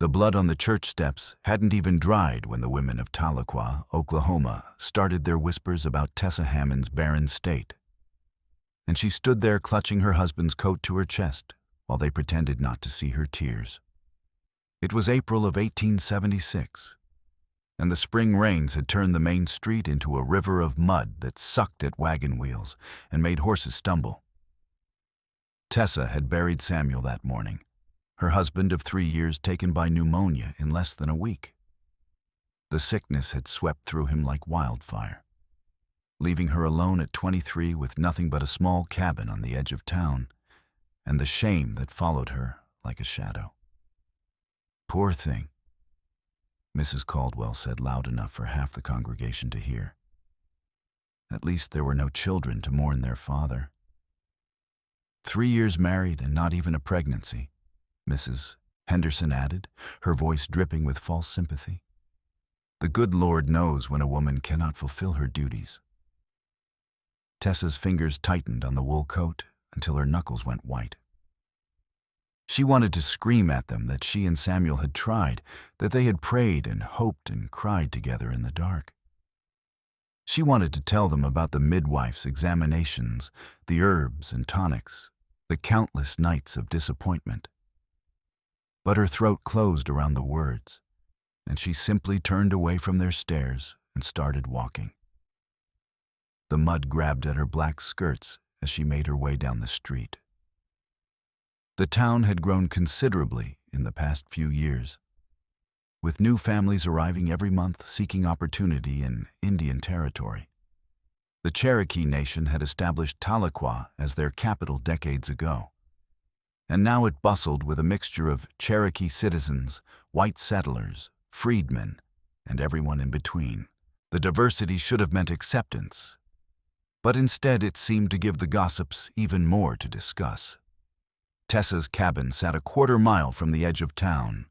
The blood on the church steps hadn't even dried when the women of Tahlequah, Oklahoma, started their whispers about Tessa Hammond's barren state. And she stood there clutching her husband's coat to her chest while they pretended not to see her tears. It was April of 1876, and the spring rains had turned the main street into a river of mud that sucked at wagon wheels and made horses stumble. Tessa had buried Samuel that morning, her husband of 3 years taken by pneumonia in less than a week. The sickness had swept through him like wildfire, leaving her alone at 23 with nothing but a small cabin on the edge of town, and the shame that followed her like a shadow. Poor thing, Mrs. Caldwell said loud enough for half the congregation to hear. At least there were no children to mourn their father. 3 years married and not even a pregnancy, Mrs. Henderson added, her voice dripping with false sympathy. The good Lord knows when a woman cannot fulfill her duties. Tessa's fingers tightened on the wool coat until her knuckles went white. She wanted to scream at them that she and Samuel had tried, that they had prayed and hoped and cried together in the dark. She wanted to tell them about the midwife's examinations, the herbs and tonics, the countless nights of disappointment. But her throat closed around the words, and she simply turned away from their stares and started walking. The mud grabbed at her black skirts as she made her way down the street. The town had grown considerably in the past few years, with new families arriving every month seeking opportunity in Indian territory. The Cherokee Nation had established Tahlequah as their capital decades ago, and now it bustled with a mixture of Cherokee citizens, white settlers, freedmen, and everyone in between. The diversity should have meant acceptance, but instead it seemed to give the gossips even more to discuss. Tessa's cabin sat a quarter-mile from the edge of town,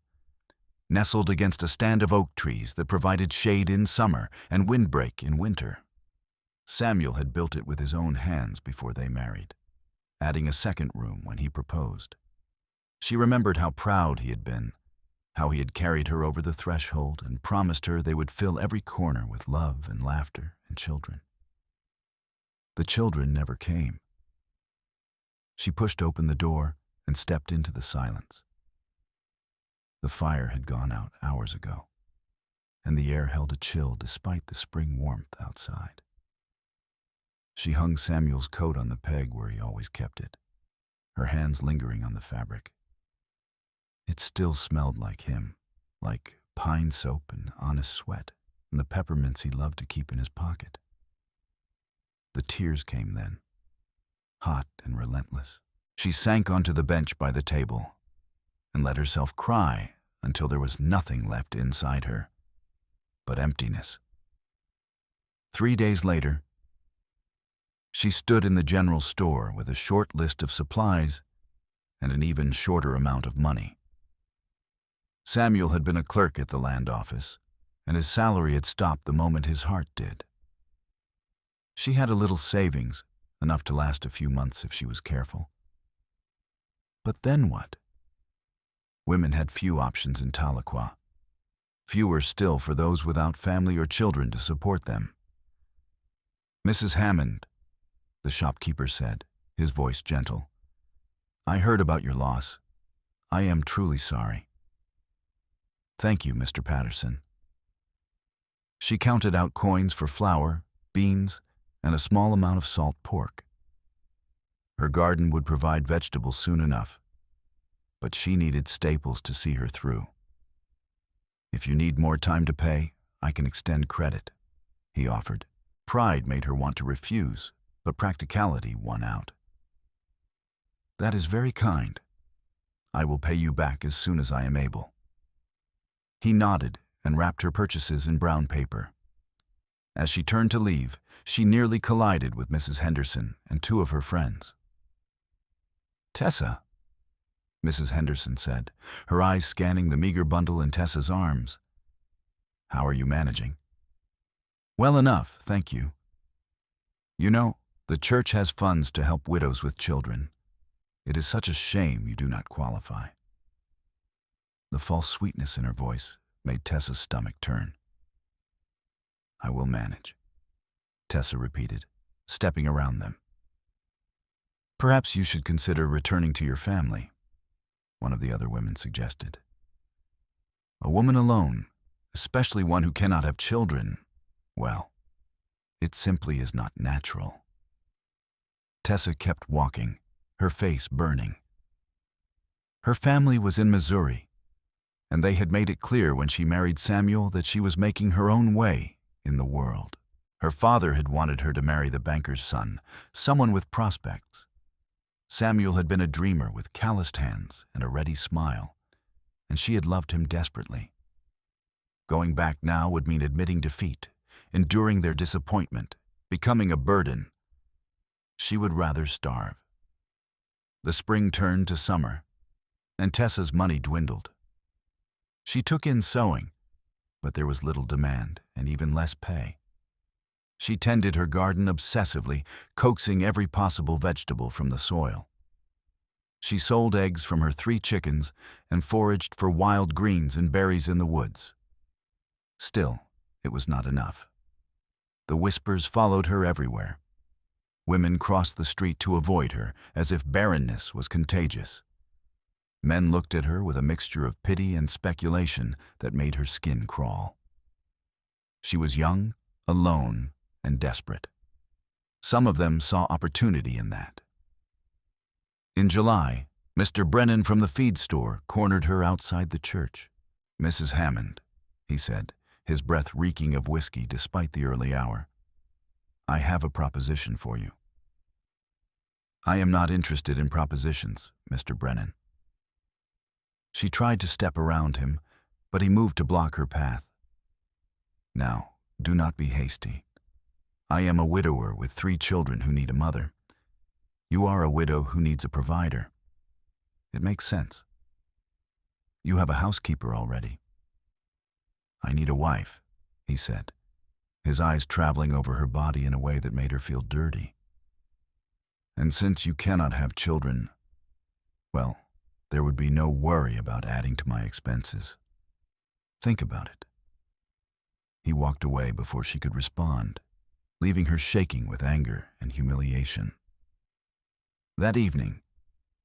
nestled against a stand of oak trees that provided shade in summer and windbreak in winter. Samuel had built it with his own hands before they married, adding a second room when he proposed. She remembered how proud he had been, how he had carried her over the threshold and promised her they would fill every corner with love and laughter and children. The children never came. She pushed open the door and stepped into the silence. The fire had gone out hours ago, and the air held a chill despite the spring warmth outside. She hung Samuel's coat on the peg where he always kept it, her hands lingering on the fabric. It still smelled like him, like pine soap and honest sweat, and the peppermints he loved to keep in his pocket. The tears came then, hot and relentless. She sank onto the bench by the table and let herself cry until there was nothing left inside her but emptiness. 3 days later, she stood in the general store with a short list of supplies and an even shorter amount of money. Samuel had been a clerk at the land office, and his salary had stopped the moment his heart did. She had a little savings, enough to last a few months if she was careful. But then what? Women had few options in Tahlequah, fewer still for those without family or children to support them. "Mrs. Hammond," the shopkeeper said, his voice gentle, "I heard about your loss. I am truly sorry." "Thank you, Mr. Patterson." She counted out coins for flour, beans, and a small amount of salt pork. Her garden would provide vegetables soon enough, but she needed staples to see her through. "If you need more time to pay, I can extend credit," he offered. Pride made her want to refuse, but practicality won out. "That is very kind. I will pay you back as soon as I am able." He nodded and wrapped her purchases in brown paper. As she turned to leave, she nearly collided with Mrs. Henderson and 2 of her friends. "Tessa," Mrs. Henderson said, her eyes scanning the meager bundle in Tessa's arms. "How are you managing?" "Well enough, thank you. You know, the church has funds to help widows with children. It is such a shame you do not qualify." The false sweetness in her voice made Tessa's stomach turn. "I will manage," Tessa repeated, stepping around them. "Perhaps you should consider returning to your family," one of the other women suggested. "A woman alone, especially one who cannot have children, well, it simply is not natural." Tessa kept walking, her face burning. Her family was in Missouri, and they had made it clear when she married Samuel that she was making her own way in the world. Her father had wanted her to marry the banker's son, someone with prospects. Samuel had been a dreamer with calloused hands and a ready smile, and she had loved him desperately. Going back now would mean admitting defeat, enduring their disappointment, becoming a burden. She would rather starve. The spring turned to summer, and Tessa's money dwindled. She took in sewing, but there was little demand and even less pay. She tended her garden obsessively, coaxing every possible vegetable from the soil. She sold eggs from her 3 chickens and foraged for wild greens and berries in the woods. Still, it was not enough. The whispers followed her everywhere. Women crossed the street to avoid her, as if barrenness was contagious. Men looked at her with a mixture of pity and speculation that made her skin crawl. She was young, alone, and desperate. Some of them saw opportunity in that. In July, Mr. Brennan from the feed store cornered her outside the church. "Mrs. Hammond," he said, his breath reeking of whiskey despite the early hour, "I have a proposition for you." "I am not interested in propositions, Mr. Brennan." She tried to step around him, but he moved to block her path. "Now, do not be hasty. I am a widower with 3 children who need a mother. You are a widow who needs a provider. It makes sense. You have a housekeeper already." "I need a wife," he said, his eyes traveling over her body in a way that made her feel dirty. "And since you cannot have children, well, there would be no worry about adding to my expenses. Think about it." He walked away before she could respond, leaving her shaking with anger and humiliation. That evening,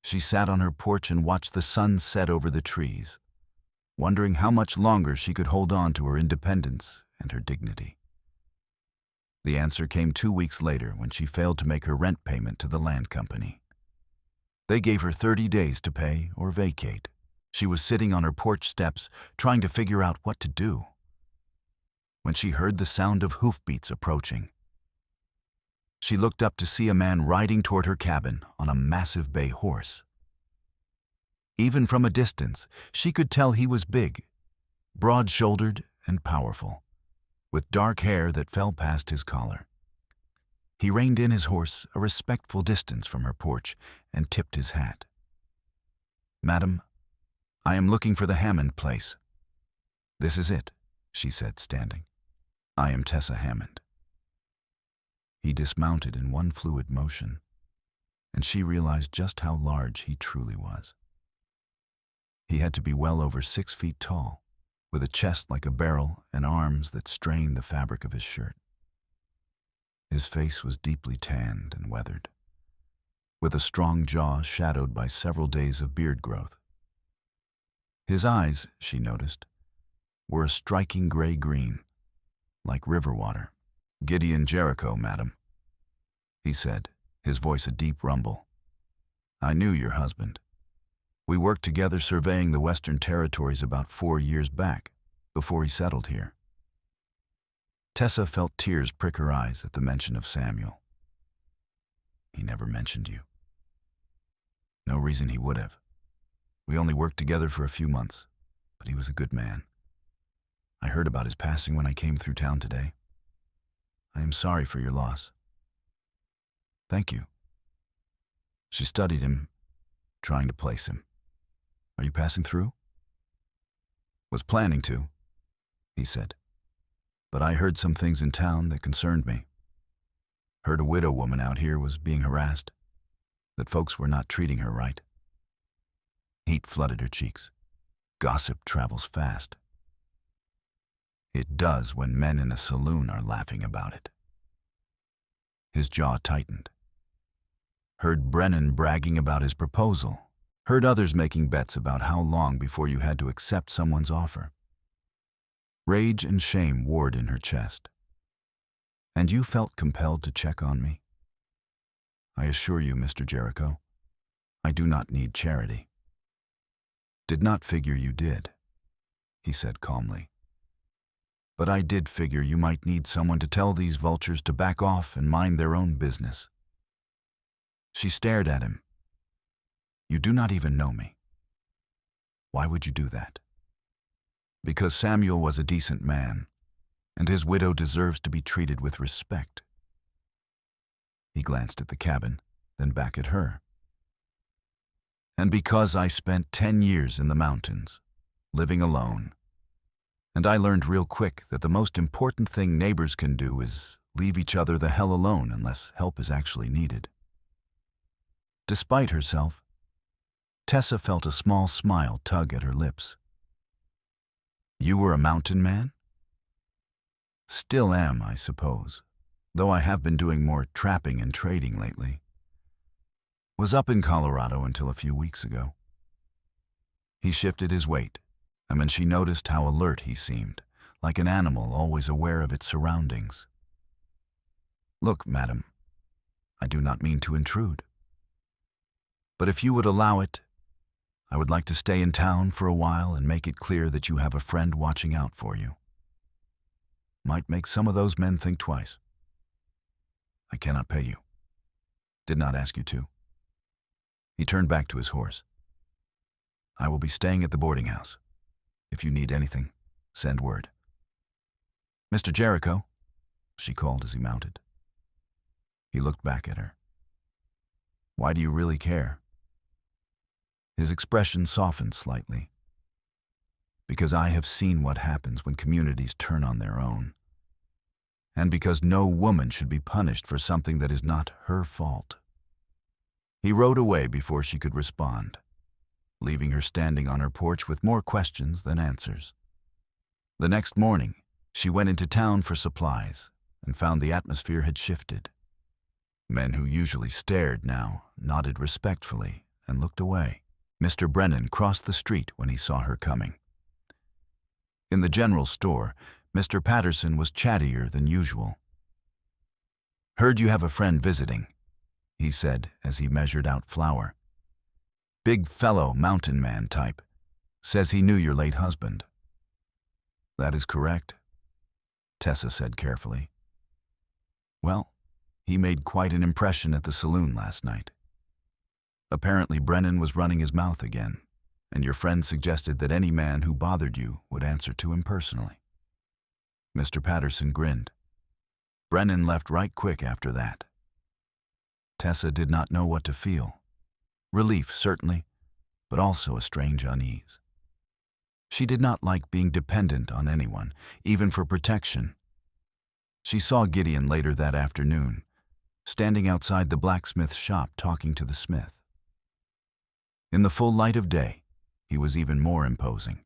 she sat on her porch and watched the sun set over the trees, wondering how much longer she could hold on to her independence and her dignity. The answer came 2 weeks later when she failed to make her rent payment to the land company. They gave her 30 days to pay or vacate. She was sitting on her porch steps, trying to figure out what to do, when she heard the sound of hoofbeats approaching. She looked up to see a man riding toward her cabin on a massive bay horse. Even from a distance, she could tell he was big, broad-shouldered and powerful, with dark hair that fell past his collar. He reined in his horse a respectful distance from her porch and tipped his hat. "Madam, I am looking for the Hammond place." "This is it," she said, standing. "I am Tessa Hammond." He dismounted in one fluid motion, and she realized just how large he truly was. He had to be well over 6 feet tall, with a chest like a barrel and arms that strained the fabric of his shirt. His face was deeply tanned and weathered, with a strong jaw shadowed by several days of beard growth. His eyes, she noticed, were a striking gray-green, like river water. "Gideon Jericho, madam," he said, his voice a deep rumble. "I knew your husband. We worked together surveying the Western Territories about 4 years back, before he settled here." Tessa felt tears prick her eyes at the mention of Samuel. "He never mentioned you." "No reason he would have. We only worked together for a few months, but he was a good man. I heard about his passing when I came through town today. I am sorry for your loss." "Thank you." She studied him, trying to place him. "Are you passing through?" "Was planning to," he said. "But I heard some things in town that concerned me. Heard a widow woman out here was being harassed, that folks were not treating her right." Heat flooded her cheeks. Gossip travels fast. It does when men in a saloon are laughing about it. His jaw tightened. Heard Brennan bragging about his proposal. Heard others making bets about how long before you had to accept someone's offer. Rage and shame warred in her chest. And you felt compelled to check on me? I assure you, Mr. Jericho, I do not need charity. Did not figure you did, he said calmly. But I did figure you might need someone to tell these vultures to back off and mind their own business. She stared at him. You do not even know me. Why would you do that? Because Samuel was a decent man, and his widow deserves to be treated with respect. He glanced at the cabin, then back at her. And because I spent 10 years in the mountains, living alone, and I learned real quick that the most important thing neighbors can do is leave each other the hell alone unless help is actually needed. Despite herself, Tessa felt a small smile tug at her lips. You were a mountain man? Still am, I suppose, though I have been doing more trapping and trading lately. Was up in Colorado until a few weeks ago. He shifted his weight, and when she noticed how alert he seemed, like an animal always aware of its surroundings. Look, madam, I do not mean to intrude. But if you would allow it, I would like to stay in town for a while and make it clear that you have a friend watching out for you. Might make some of those men think twice. I cannot pay you. Did not ask you to. He turned back to his horse. I will be staying at the boarding house. If you need anything, send word. Mr. Jericho, she called as he mounted. He looked back at her. Why do you really care? His expression softened slightly. Because I have seen what happens when communities turn on their own. And because no woman should be punished for something that is not her fault. He rode away before she could respond, leaving her standing on her porch with more questions than answers. The next morning, she went into town for supplies and found the atmosphere had shifted. Men who usually stared now nodded respectfully and looked away. Mr. Brennan crossed the street when he saw her coming. In the general store, Mr. Patterson was chattier than usual. Heard you have a friend visiting, he said as he measured out flour. Big fellow, mountain man type. Says he knew your late husband. That is correct, Tessa said carefully. Well, he made quite an impression at the saloon last night. Apparently Brennan was running his mouth again, and your friend suggested that any man who bothered you would answer to him personally. Mr. Patterson grinned. Brennan left right quick after that. Tessa did not know what to feel. Relief, certainly, but also a strange unease. She did not like being dependent on anyone, even for protection. She saw Gideon later that afternoon, standing outside the blacksmith's shop talking to the smith. In the full light of day, he was even more imposing.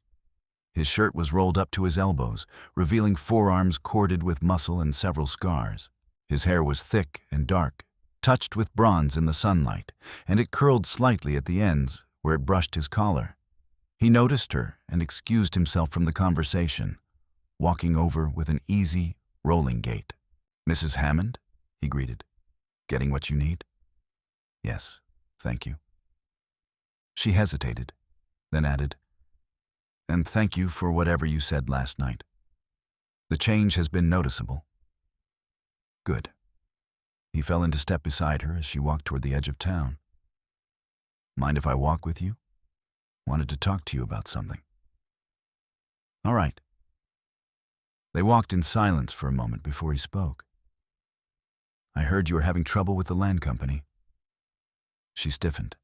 His shirt was rolled up to his elbows, revealing forearms corded with muscle and several scars. His hair was thick and dark, touched with bronze in the sunlight, and it curled slightly at the ends where it brushed his collar. He noticed her and excused himself from the conversation, walking over with an easy, rolling gait. Mrs. Hammond, he greeted. Getting what you need? Yes, thank you. She hesitated, then added, and thank you for whatever you said last night. The change has been noticeable. Good. He fell into step beside her as she walked toward the edge of town. Mind if I walk with you? Wanted to talk to you about something. All right. They walked in silence for a moment before he spoke. I heard you were having trouble with the land company. She stiffened.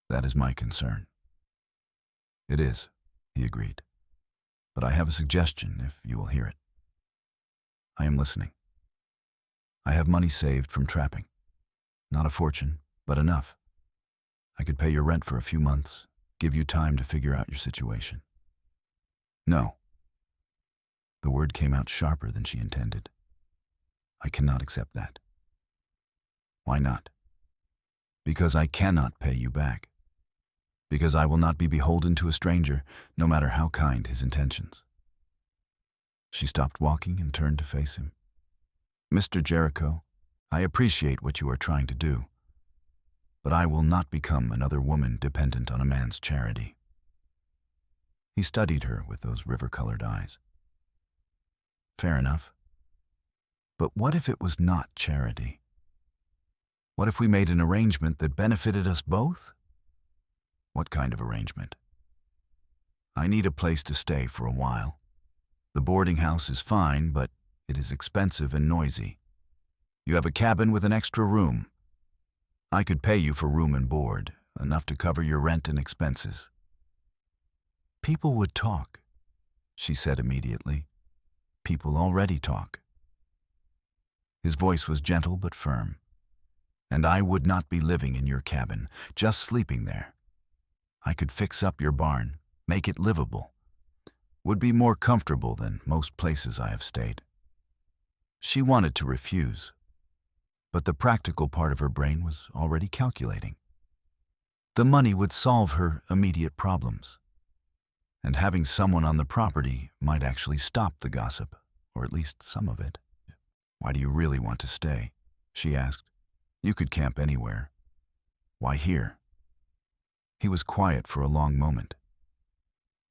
That is my concern. It is, he agreed. But I have a suggestion, if you will hear it. I am listening. I have money saved from trapping. Not a fortune, but enough. I could pay your rent for a few months, give you time to figure out your situation. No. The word came out sharper than she intended. I cannot accept that. Why not? Because I cannot pay you back. Because I will not be beholden to a stranger, no matter how kind his intentions. She stopped walking and turned to face him. Mr. Jericho, I appreciate what you are trying to do, but I will not become another woman dependent on a man's charity. He studied her with those river-colored eyes. Fair enough. But what if it was not charity? What if we made an arrangement that benefited us both? What kind of arrangement? I need a place to stay for a while. The boarding house is fine, but it is expensive and noisy. You have a cabin with an extra room. I could pay you for room and board, enough to cover your rent and expenses. People would talk, she said immediately. People already talk. His voice was gentle but firm. And I would not be living in your cabin, just sleeping there. I could fix up your barn, make it livable. Would be more comfortable than most places I have stayed. She wanted to refuse, but the practical part of her brain was already calculating. The money would solve her immediate problems, and having someone on the property might actually stop the gossip, or at least some of it. Why do you really want to stay? She asked. You could camp anywhere. Why here? He was quiet for a long moment.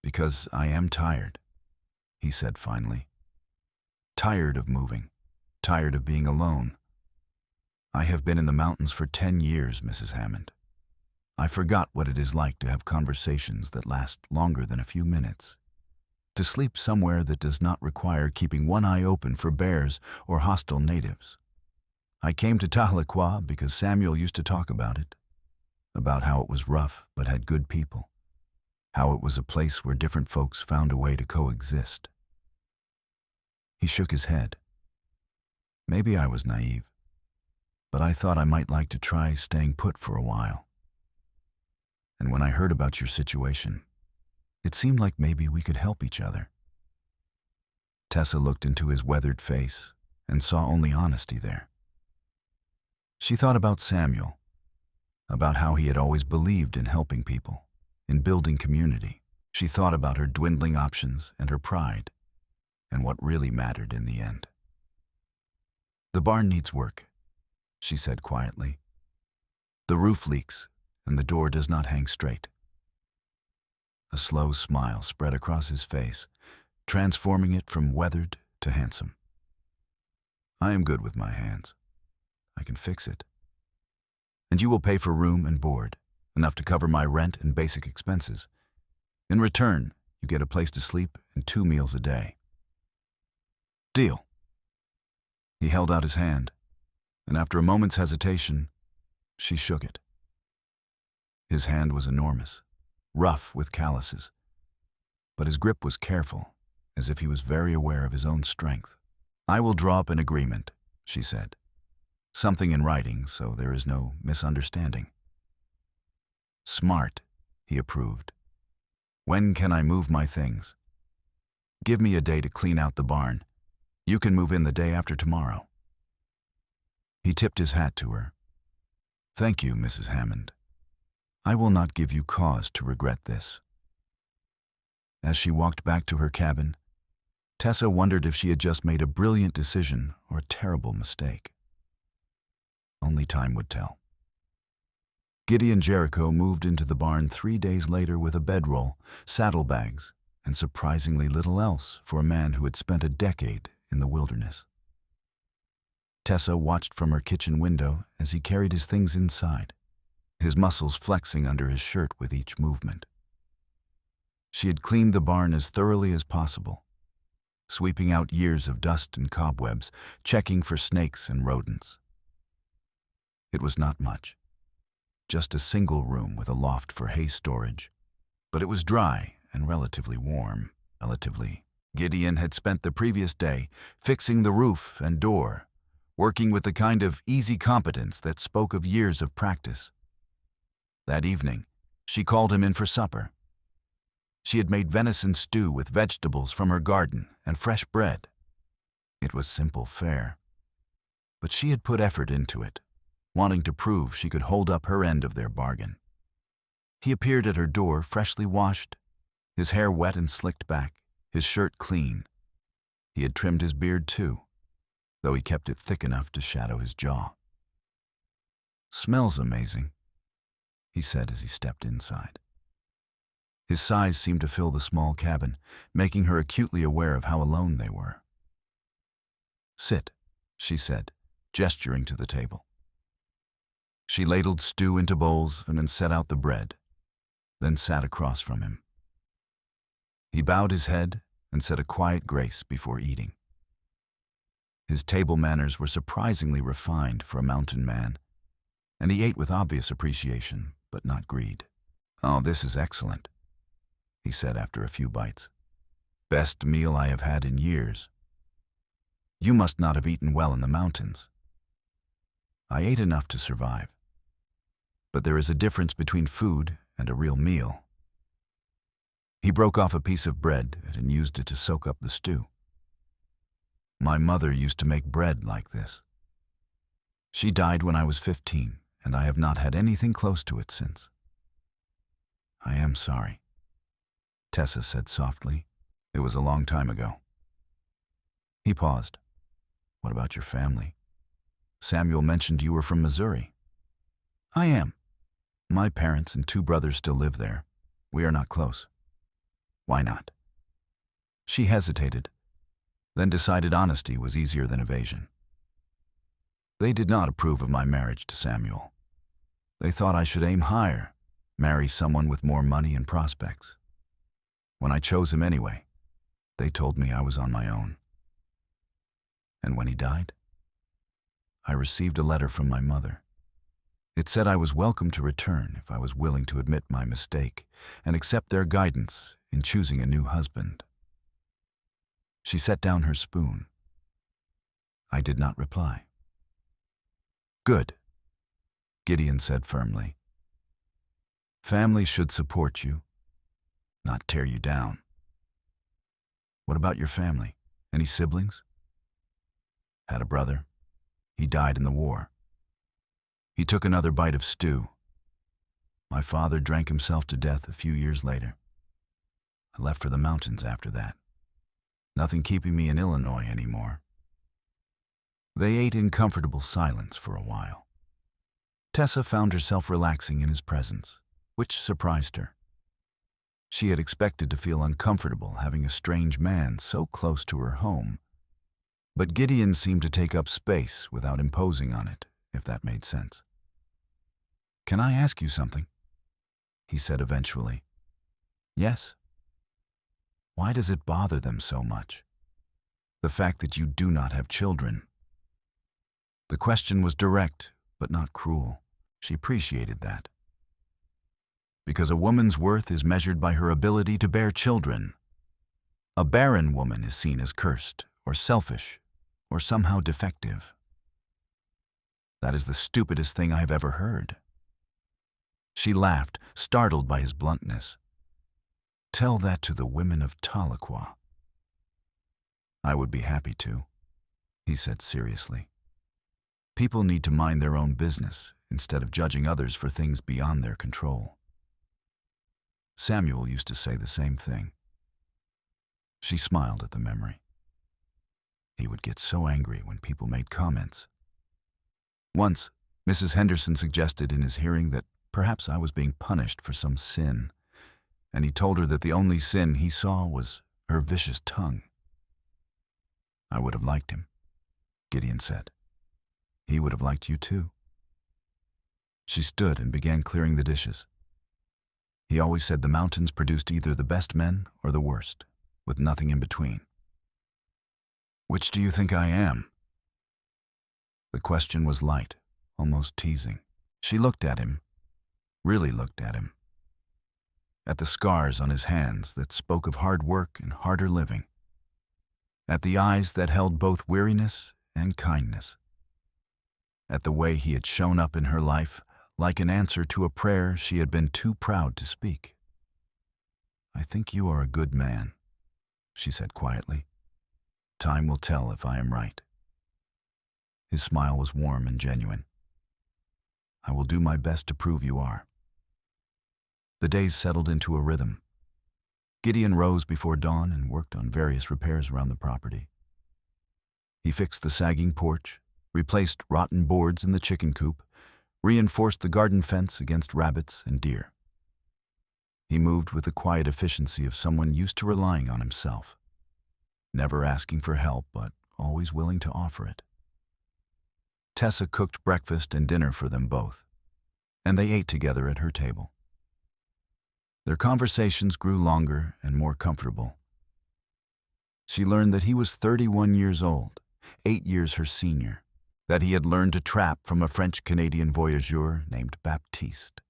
Because I am tired, he said finally. Tired of moving, tired of being alone. I have been in the mountains for 10 years, Mrs. Hammond. I forgot what it is like to have conversations that last longer than a few minutes. To sleep somewhere that does not require keeping one eye open for bears or hostile natives. I came to Tahlequah because Samuel used to talk about it, about how it was rough but had good people, how it was a place where different folks found a way to coexist. He shook his head. Maybe I was naive, but I thought I might like to try staying put for a while. And when I heard about your situation, it seemed like maybe we could help each other. Tessa looked into his weathered face and saw only honesty there. She thought about Samuel, about how he had always believed in helping people, in building community. She thought about her dwindling options and her pride, and what really mattered in the end. The barn needs work, she said quietly. The roof leaks, and the door does not hang straight. A slow smile spread across his face, transforming it from weathered to handsome. I am good with my hands. I can fix it. And you will pay for room and board, enough to cover my rent and basic expenses. In return, you get a place to sleep and 2 meals a day. Deal. He held out his hand, and after a moment's hesitation, she shook it. His hand was enormous, rough with calluses, but his grip was careful, as if he was very aware of his own strength. I will draw up an agreement, she said. Something in writing, so there is no misunderstanding. Smart, he approved. When can I move my things? Give me a day to clean out the barn. You can move in the day after tomorrow. He tipped his hat to her. Thank you, Mrs. Hammond. I will not give you cause to regret this. As she walked back to her cabin, Tessa wondered if she had just made a brilliant decision or a terrible mistake. Only time would tell. Gideon Jericho moved into the barn 3 days later with a bedroll, saddlebags, and surprisingly little else for a man who had spent a decade in the wilderness. Tessa watched from her kitchen window as he carried his things inside, his muscles flexing under his shirt with each movement. She had cleaned the barn as thoroughly as possible, sweeping out years of dust and cobwebs, checking for snakes and rodents. It was not much, just a single room with a loft for hay storage, but it was dry and relatively warm. Gideon had spent the previous day fixing the roof and door, working with the kind of easy competence that spoke of years of practice. That evening, She called him in for supper. She had made venison stew with vegetables from her garden and fresh bread. It was simple fare, but she had put effort into it, wanting to prove she could hold up her end of their bargain. He appeared at her door freshly washed, his hair wet and slicked back, his shirt clean. He had trimmed his beard too, though he kept it thick enough to shadow his jaw. "Smells amazing," he said as he stepped inside. His size seemed to fill the small cabin, making her acutely aware of how alone they were. "Sit," she said, gesturing to the table. She ladled stew into bowls and then set out the bread, then sat across from him. He bowed his head and said a quiet grace before eating. His table manners were surprisingly refined for a mountain man, and he ate with obvious appreciation, but not greed. "Oh, this is excellent," he said after a few bites. "Best meal I have had in years. You must not have eaten well in the mountains." "I ate enough to survive. But there is a difference between food and a real meal." He broke off a piece of bread and used it to soak up the stew. "My mother used to make bread like this. She died when I was 15, and I have not had anything close to it since." "I am sorry," Tessa said softly. "It was a long time ago." He paused. "What about your family? Samuel mentioned you were from Missouri." "I am. My parents and 2 brothers still live there. We are not close." "Why not?" She hesitated, then decided honesty was easier than evasion. "They did not approve of my marriage to Samuel. They thought I should aim higher, marry someone with more money and prospects. When I chose him anyway, they told me I was on my own. And when he died, I received a letter from my mother. It said I was welcome to return if I was willing to admit my mistake and accept their guidance in choosing a new husband." She set down her spoon. I did not reply. "Good," Gideon said firmly. "Family should support you, not tear you down. What about your family? Any siblings?" "Had a brother. He died in the war." He took another bite of stew. "My father drank himself to death a few years later. I left for the mountains after that. Nothing keeping me in Illinois anymore." They ate in comfortable silence for a while. Tessa found herself relaxing in his presence, which surprised her. She had expected to feel uncomfortable having a strange man so close to her home, but Gideon seemed to take up space without imposing on it, if that made sense. "Can I ask you something?" he said eventually. "Yes." "Why does it bother them so much? The fact that you do not have children?" The question was direct, but not cruel. She appreciated that. "Because a woman's worth is measured by her ability to bear children. A barren woman is seen as cursed, or selfish, or somehow defective." "That is the stupidest thing I have ever heard." She laughed, startled by his bluntness. "Tell that to the women of Tahlequah." "I would be happy to," he said seriously. "People need to mind their own business instead of judging others for things beyond their control. Samuel used to say the same thing." She smiled at the memory. He would get so angry when people made comments. Once, Mrs. Henderson suggested in his hearing that perhaps I was being punished for some sin, and he told her that the only sin he saw was her vicious tongue. "I would have liked him," Gideon said. "He would have liked you too." She stood and began clearing the dishes. He always said the mountains produced either the best men or the worst, with nothing in between. "Which do you think I am?" The question was light, almost teasing. She looked at him, really looked at him, at the scars on his hands that spoke of hard work and harder living, at the eyes that held both weariness and kindness, at the way he had shown up in her life like an answer to a prayer she had been too proud to speak. "I think you are a good man," she said quietly. "Time will tell if I am right." His smile was warm and genuine. "I will do my best to prove you are." The days settled into a rhythm. Gideon rose before dawn and worked on various repairs around the property. He fixed the sagging porch, replaced rotten boards in the chicken coop, reinforced the garden fence against rabbits and deer. He moved with the quiet efficiency of someone used to relying on himself, never asking for help but always willing to offer it. Tessa cooked breakfast and dinner for them both, and they ate together at her table. Their conversations grew longer and more comfortable. She learned that he was 31 years old, 8 years her senior, that he had learned to trap from a French-Canadian voyageur named Baptiste,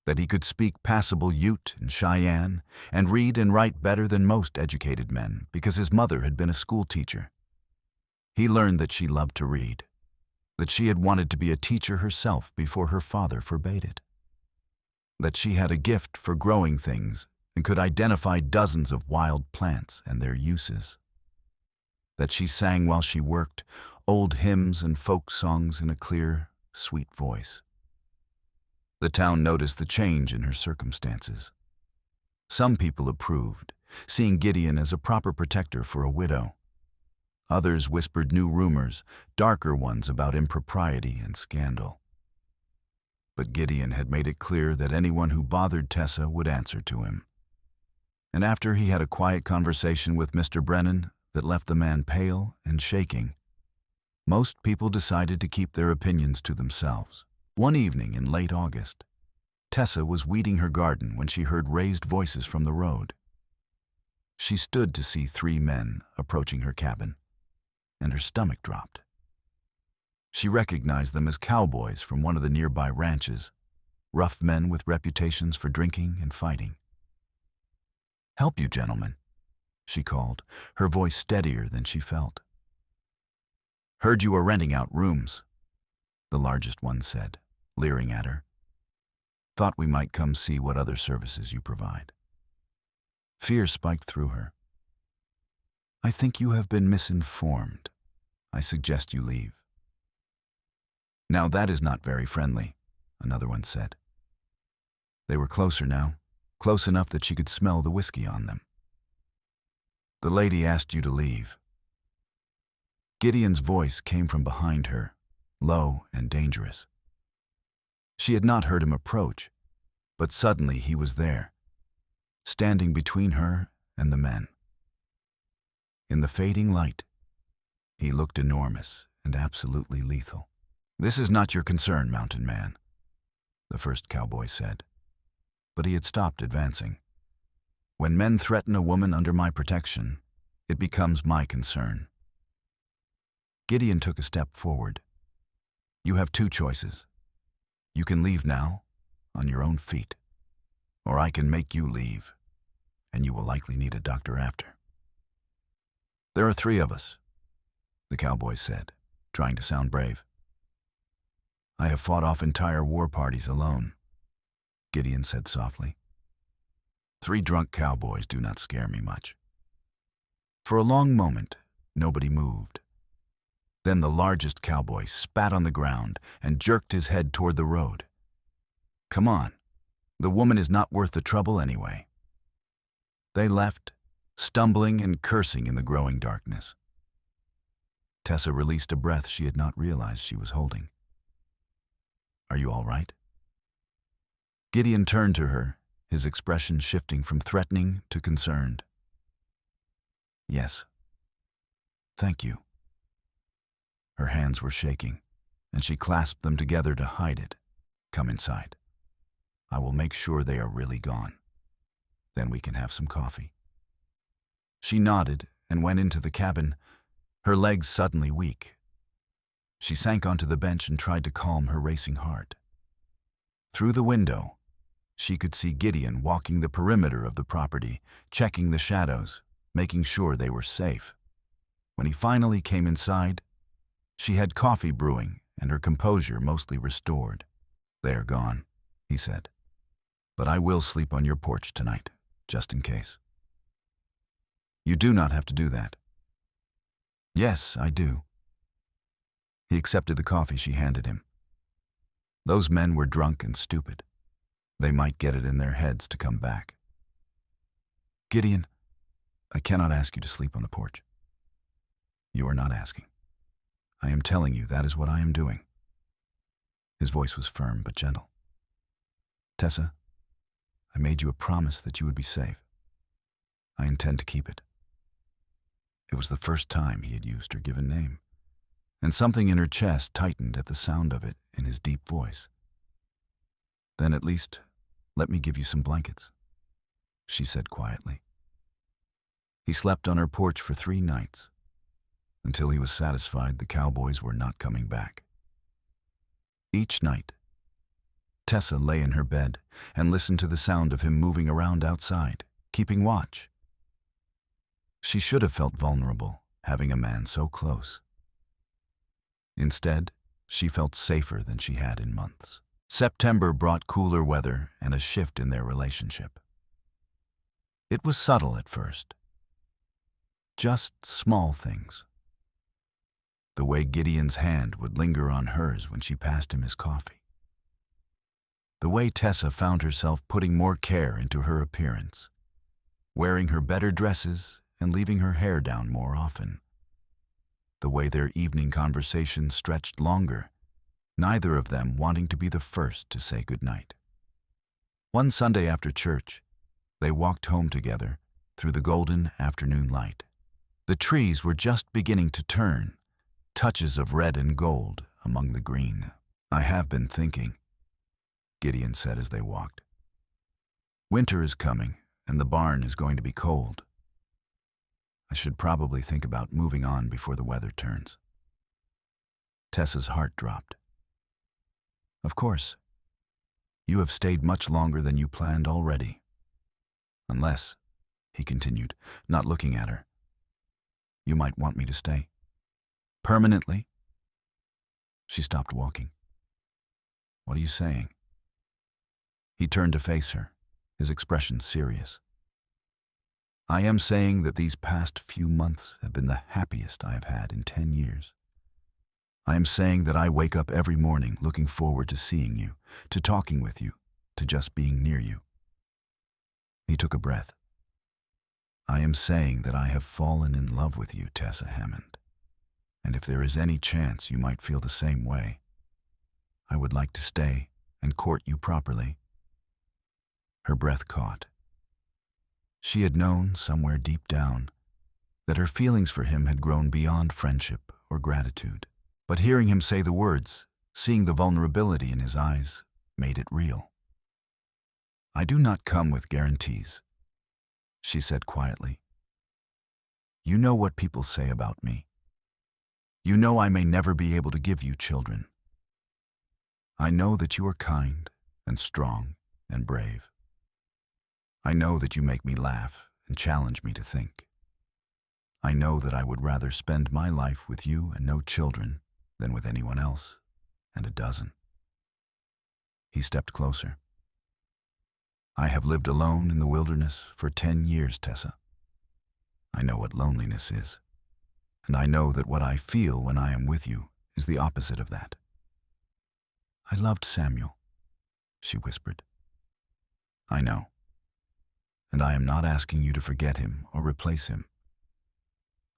that he could speak passable Ute and Cheyenne and read and write better than most educated men because his mother had been a school teacher. He learned that she loved to read, that she had wanted to be a teacher herself before her father forbade it, that she had a gift for growing things and could identify dozens of wild plants and their uses, that she sang while she worked old hymns and folk songs in a clear, sweet voice. The town noticed the change in her circumstances. Some people approved, seeing Gideon as a proper protector for a widow. Others whispered new rumors, darker ones about impropriety and scandal. But Gideon had made it clear that anyone who bothered Tessa would answer to him. And after he had a quiet conversation with Mr. Brennan that left the man pale and shaking, most people decided to keep their opinions to themselves. One evening in late August, Tessa was weeding her garden when she heard raised voices from the road. She stood to see 3 men approaching her cabin, and her stomach dropped. She recognized them as cowboys from one of the nearby ranches, rough men with reputations for drinking and fighting. "Help you, gentlemen," she called, her voice steadier than she felt. "Heard you were renting out rooms," the largest one said, leering at her. "Thought we might come see what other services you provide." Fear spiked through her. "I think you have been misinformed. I suggest you leave." "Now that is not very friendly," another one said. They were closer now, close enough that she could smell the whiskey on them. "The lady asked you to leave." Gideon's voice came from behind her, low and dangerous. She had not heard him approach, but suddenly he was there, standing between her and the men. In the fading light, he looked enormous and absolutely lethal. "This is not your concern, mountain man," the first cowboy said. But he had stopped advancing. "When men threaten a woman under my protection, it becomes my concern." Gideon took a step forward. "You have 2 choices. You can leave now, on your own feet, or I can make you leave, and you will likely need a doctor after." "There are 3 of us," the cowboy said, trying to sound brave. "I have fought off entire war parties alone," Gideon said softly. 3 drunk cowboys do not scare me much." For a long moment, nobody moved. Then the largest cowboy spat on the ground and jerked his head toward the road. "Come on, the woman is not worth the trouble anyway." They left, stumbling and cursing in the growing darkness. Tessa released a breath she had not realized she was holding. "Are you all right?" Gideon turned to her, his expression shifting from threatening to concerned. "Yes. Thank you." Her hands were shaking, and she clasped them together to hide it. "Come inside. I will make sure they are really gone. Then we can have some coffee." She nodded and went into the cabin, her legs suddenly weak. She sank onto the bench and tried to calm her racing heart. Through the window, she could see Gideon walking the perimeter of the property, checking the shadows, making sure they were safe. When he finally came inside, she had coffee brewing and her composure mostly restored. They are gone, he said. But I will sleep on your porch tonight, just in case. You do not have to do that. Yes, I do. He accepted the coffee she handed him. Those men were drunk and stupid. They might get it in their heads to come back. Gideon, I cannot ask you to sleep on the porch. You are not asking. I am telling you that is what I am doing. His voice was firm but gentle. Tessa, I made you a promise that you would be safe. I intend to keep it. It was the first time he had used her given name, and something in her chest tightened at the sound of it in his deep voice. Then at least, let me give you some blankets, she said quietly. He slept on her porch for 3 nights, until he was satisfied the cowboys were not coming back. Each night, Tessa lay in her bed and listened to the sound of him moving around outside, keeping watch. She should have felt vulnerable, having a man so close. Instead, she felt safer than she had in months. September brought cooler weather and a shift in their relationship. It was subtle at first. Just small things. The way Gideon's hand would linger on hers when she passed him his coffee. The way Tessa found herself putting more care into her appearance, wearing her better dresses and leaving her hair down more often. The way their evening conversations stretched longer, neither of them wanting to be the first to say goodnight. One Sunday after church, they walked home together through the golden afternoon light. The trees were just beginning to turn, touches of red and gold among the green. I have been thinking, Gideon said as they walked. Winter is coming, and the barn is going to be cold. I should probably think about moving on before the weather turns. Tessa's heart dropped. Of course. You have stayed much longer than you planned already. Unless, he continued, not looking at her, you might want me to stay. Permanently? She stopped walking. What are you saying? He turned to face her, his expression serious. I am saying that these past few months have been the happiest I have had in 10 years. I am saying that I wake up every morning looking forward to seeing you, to talking with you, to just being near you. He took a breath. I am saying that I have fallen in love with you, Tessa Hammond. And if there is any chance you might feel the same way, I would like to stay and court you properly. Her breath caught. She had known, somewhere deep down, that her feelings for him had grown beyond friendship or gratitude. But hearing him say the words, seeing the vulnerability in his eyes, made it real. I do not come with guarantees, she said quietly. You know what people say about me. You know I may never be able to give you children. I know that you are kind and strong and brave. I know that you make me laugh and challenge me to think. I know that I would rather spend my life with you and no children than with anyone else, and a dozen. He stepped closer. I have lived alone in the wilderness for 10 years, Tessa. I know what loneliness is, and I know that what I feel when I am with you is the opposite of that. I loved Samuel, she whispered. I know. And I am not asking you to forget him or replace him.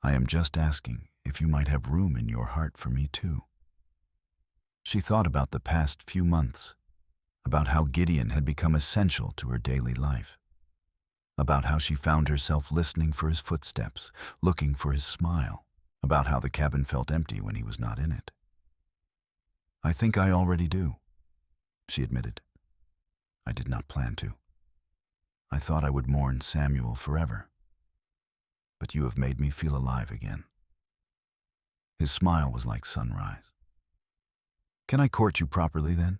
I am just asking if you might have room in your heart for me too. She thought about the past few months, about how Gideon had become essential to her daily life, about how she found herself listening for his footsteps, looking for his smile, about how the cabin felt empty when he was not in it. I think I already do, she admitted. I did not plan to. I thought I would mourn Samuel forever. But you have made me feel alive again. His smile was like sunrise. Can I court you properly then?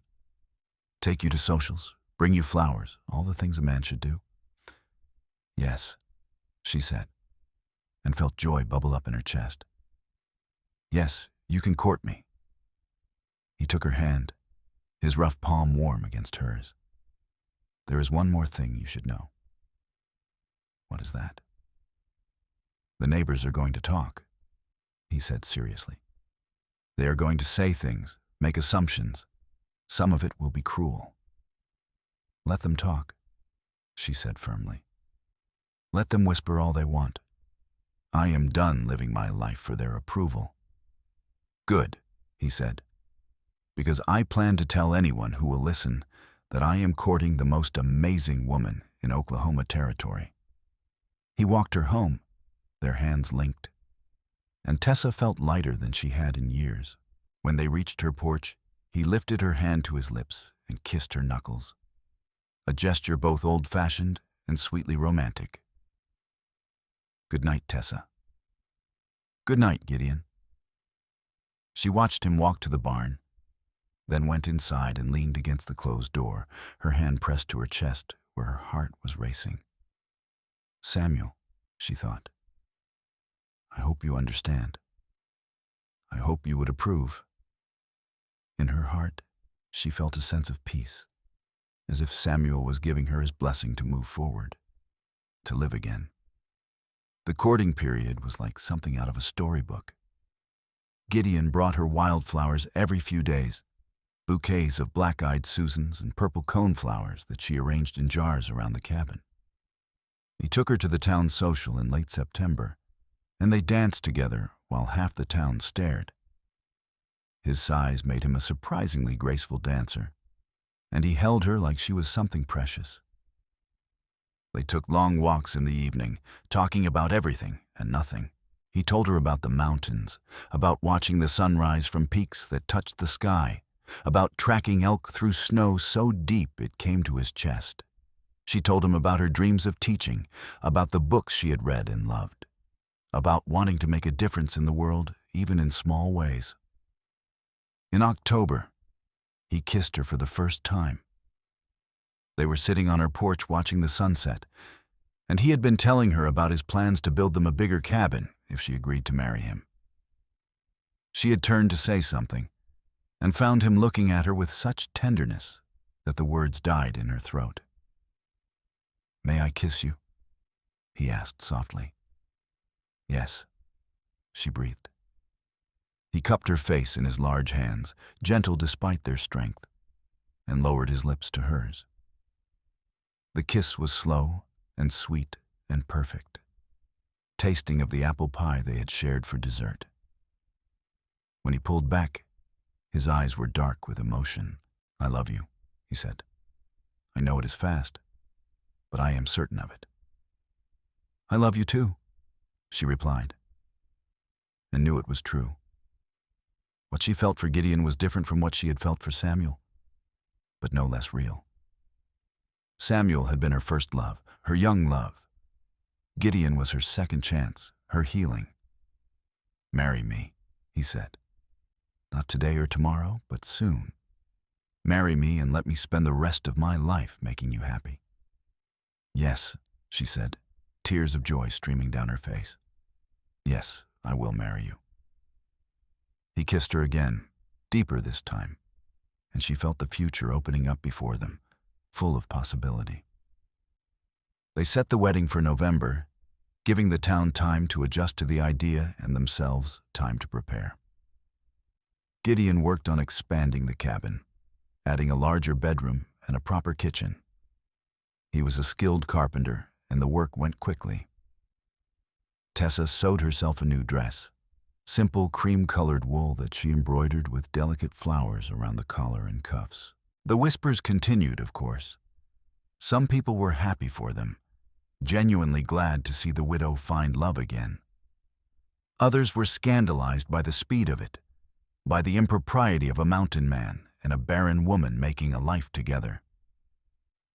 Take you to socials, bring you flowers, all the things a man should do? Yes, she said, and felt joy bubble up in her chest. Yes, you can court me. He took her hand, his rough palm warm against hers. "There is one more thing you should know." "What is that?" "The neighbors are going to talk," he said seriously. "They are going to say things, make assumptions. Some of it will be cruel." "Let them talk," she said firmly. "Let them whisper all they want. I am done living my life for their approval." "Good," he said, "because I plan to tell anyone who will listen that I am courting the most amazing woman in Oklahoma Territory." He walked her home, their hands linked, and Tessa felt lighter than she had in years. When they reached her porch, he lifted her hand to his lips and kissed her knuckles, a gesture both old-fashioned and sweetly romantic. "Good night, Tessa." "Good night, Gideon." She watched him walk to the barn, then went inside and leaned against the closed door, her hand pressed to her chest where her heart was racing. "Samuel," she thought, "I hope you understand. I hope you would approve." In her heart, she felt a sense of peace, as if Samuel was giving her his blessing to move forward, to live again. The courting period was like something out of a storybook. Gideon brought her wildflowers every few days, bouquets of black-eyed Susans and purple coneflowers that she arranged in jars around the cabin. He took her to the town social in late September, and they danced together while half the town stared. His size made him a surprisingly graceful dancer, and he held her like she was something precious. They took long walks in the evening, talking about everything and nothing. He told her about the mountains, about watching the sunrise from peaks that touched the sky, about tracking elk through snow so deep it came to his chest. She told him about her dreams of teaching, about the books she had read and loved, about wanting to make a difference in the world, even in small ways. In October, he kissed her for the first time. They were sitting on her porch watching the sunset, and he had been telling her about his plans to build them a bigger cabin if she agreed to marry him. She had turned to say something, and found him looking at her with such tenderness that the words died in her throat. "May I kiss you?" he asked softly. "Yes," she breathed. He cupped her face in his large hands, gentle despite their strength, and lowered his lips to hers. The kiss was slow and sweet and perfect, tasting of the apple pie they had shared for dessert. When he pulled back, his eyes were dark with emotion. "I love you," he said. "I know it is fast, but I am certain of it." "I love you too," she replied, and knew it was true. What she felt for Gideon was different from what she had felt for Samuel, but no less real. Samuel had been her first love, her young love. Gideon was her second chance, her healing. "Marry me," he said. "Not today or tomorrow, but soon. Marry me and let me spend the rest of my life making you happy." "Yes," she said, tears of joy streaming down her face. "Yes, I will marry you." He kissed her again, deeper this time, and she felt the future opening up before them, full of possibility. They set the wedding for November, giving the town time to adjust to the idea and themselves time to prepare. Gideon worked on expanding the cabin, adding a larger bedroom and a proper kitchen. He was a skilled carpenter, and the work went quickly. Tessa sewed herself a new dress, simple cream-colored wool that she embroidered with delicate flowers around the collar and cuffs. The whispers continued, of course. Some people were happy for them, genuinely glad to see the widow find love again. Others were scandalized by the speed of it, by the impropriety of a mountain man and a barren woman making a life together.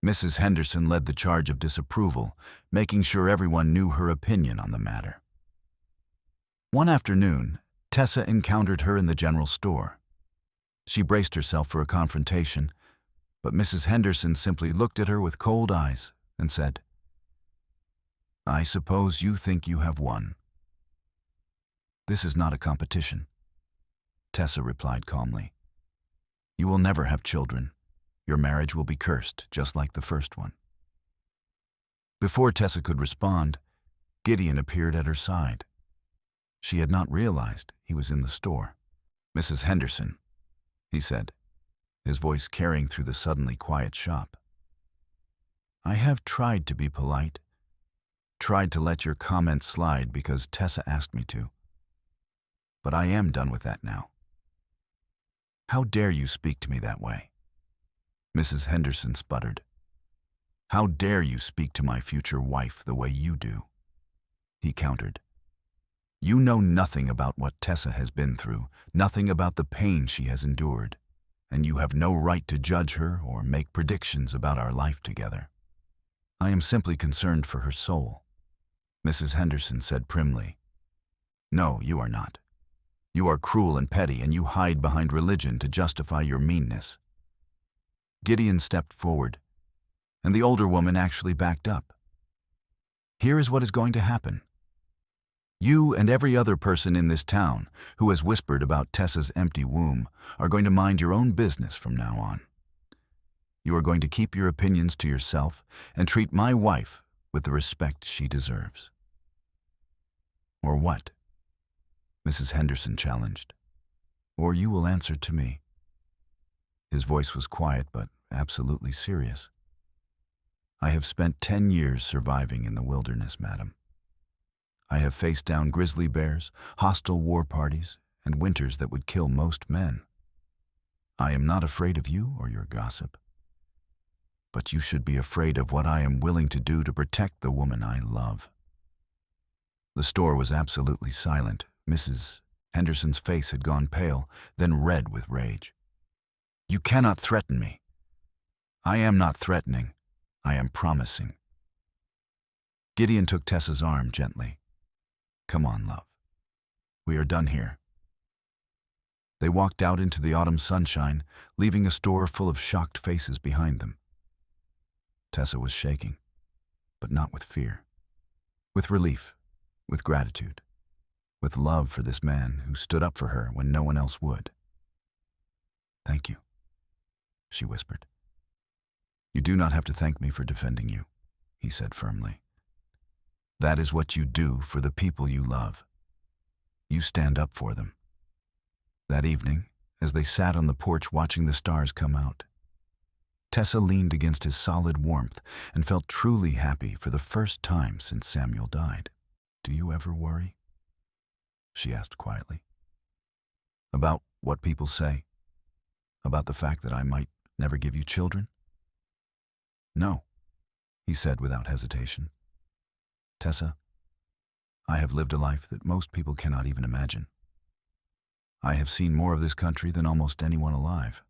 Mrs. Henderson led the charge of disapproval, making sure everyone knew her opinion on the matter. One afternoon, Tessa encountered her in the general store. She braced herself for a confrontation, but Mrs. Henderson simply looked at her with cold eyes and said, "I suppose you think you have won." "This is not a competition," Tessa replied calmly. You will never have children. Your marriage will be cursed, just like the first one." Before Tessa could respond, Gideon appeared at her side. She had not realized he was in the store. "Mrs. Henderson," he said, his voice carrying through the suddenly quiet shop. "I have tried to be polite, tried to let your comments slide because Tessa asked me to. But I am done with that now. How dare you speak to me that way?" Mrs. Henderson sputtered. "How dare you speak to my future wife the way you do?" He countered. "You know nothing about what Tessa has been through, nothing about the pain she has endured, and you have no right to judge her or make predictions about our life together. I am simply concerned for her soul," Mrs. Henderson said primly. "No, you are not. You are cruel and petty, and you hide behind religion to justify your meanness." Gideon stepped forward, and the older woman actually backed up. "Here is what is going to happen. You and every other person in this town who has whispered about Tessa's empty womb are going to mind your own business from now on. You are going to keep your opinions to yourself and treat my wife with the respect she deserves." "Or what?" Mrs. Henderson challenged. "Or you will answer to me." His voice was quiet but absolutely serious. "I have spent 10 years surviving in the wilderness, madam. I have faced down grizzly bears, hostile war parties, and winters that would kill most men. I am not afraid of you or your gossip. But you should be afraid of what I am willing to do to protect the woman I love." The store was absolutely silent. Mrs. Henderson's face had gone pale, then red with rage. "You cannot threaten me." "I am not threatening. I am promising." Gideon took Tessa's arm gently. "Come on, love. We are done here." They walked out into the autumn sunshine, leaving a store full of shocked faces behind them. Tessa was shaking, but not with fear. With relief, with gratitude, with love for this man who stood up for her when no one else would. "Thank you," she whispered. "You do not have to thank me for defending you," he said firmly. "That is what you do for the people you love. You stand up for them." That evening, as they sat on the porch watching the stars come out, Tessa leaned against his solid warmth and felt truly happy for the first time since Samuel died. "Do you ever worry?" she asked quietly. "About what people say? About the fact that I might never give you children?" "No," he said without hesitation. "Tessa, I have lived a life that most people cannot even imagine. I have seen more of this country than almost anyone alive.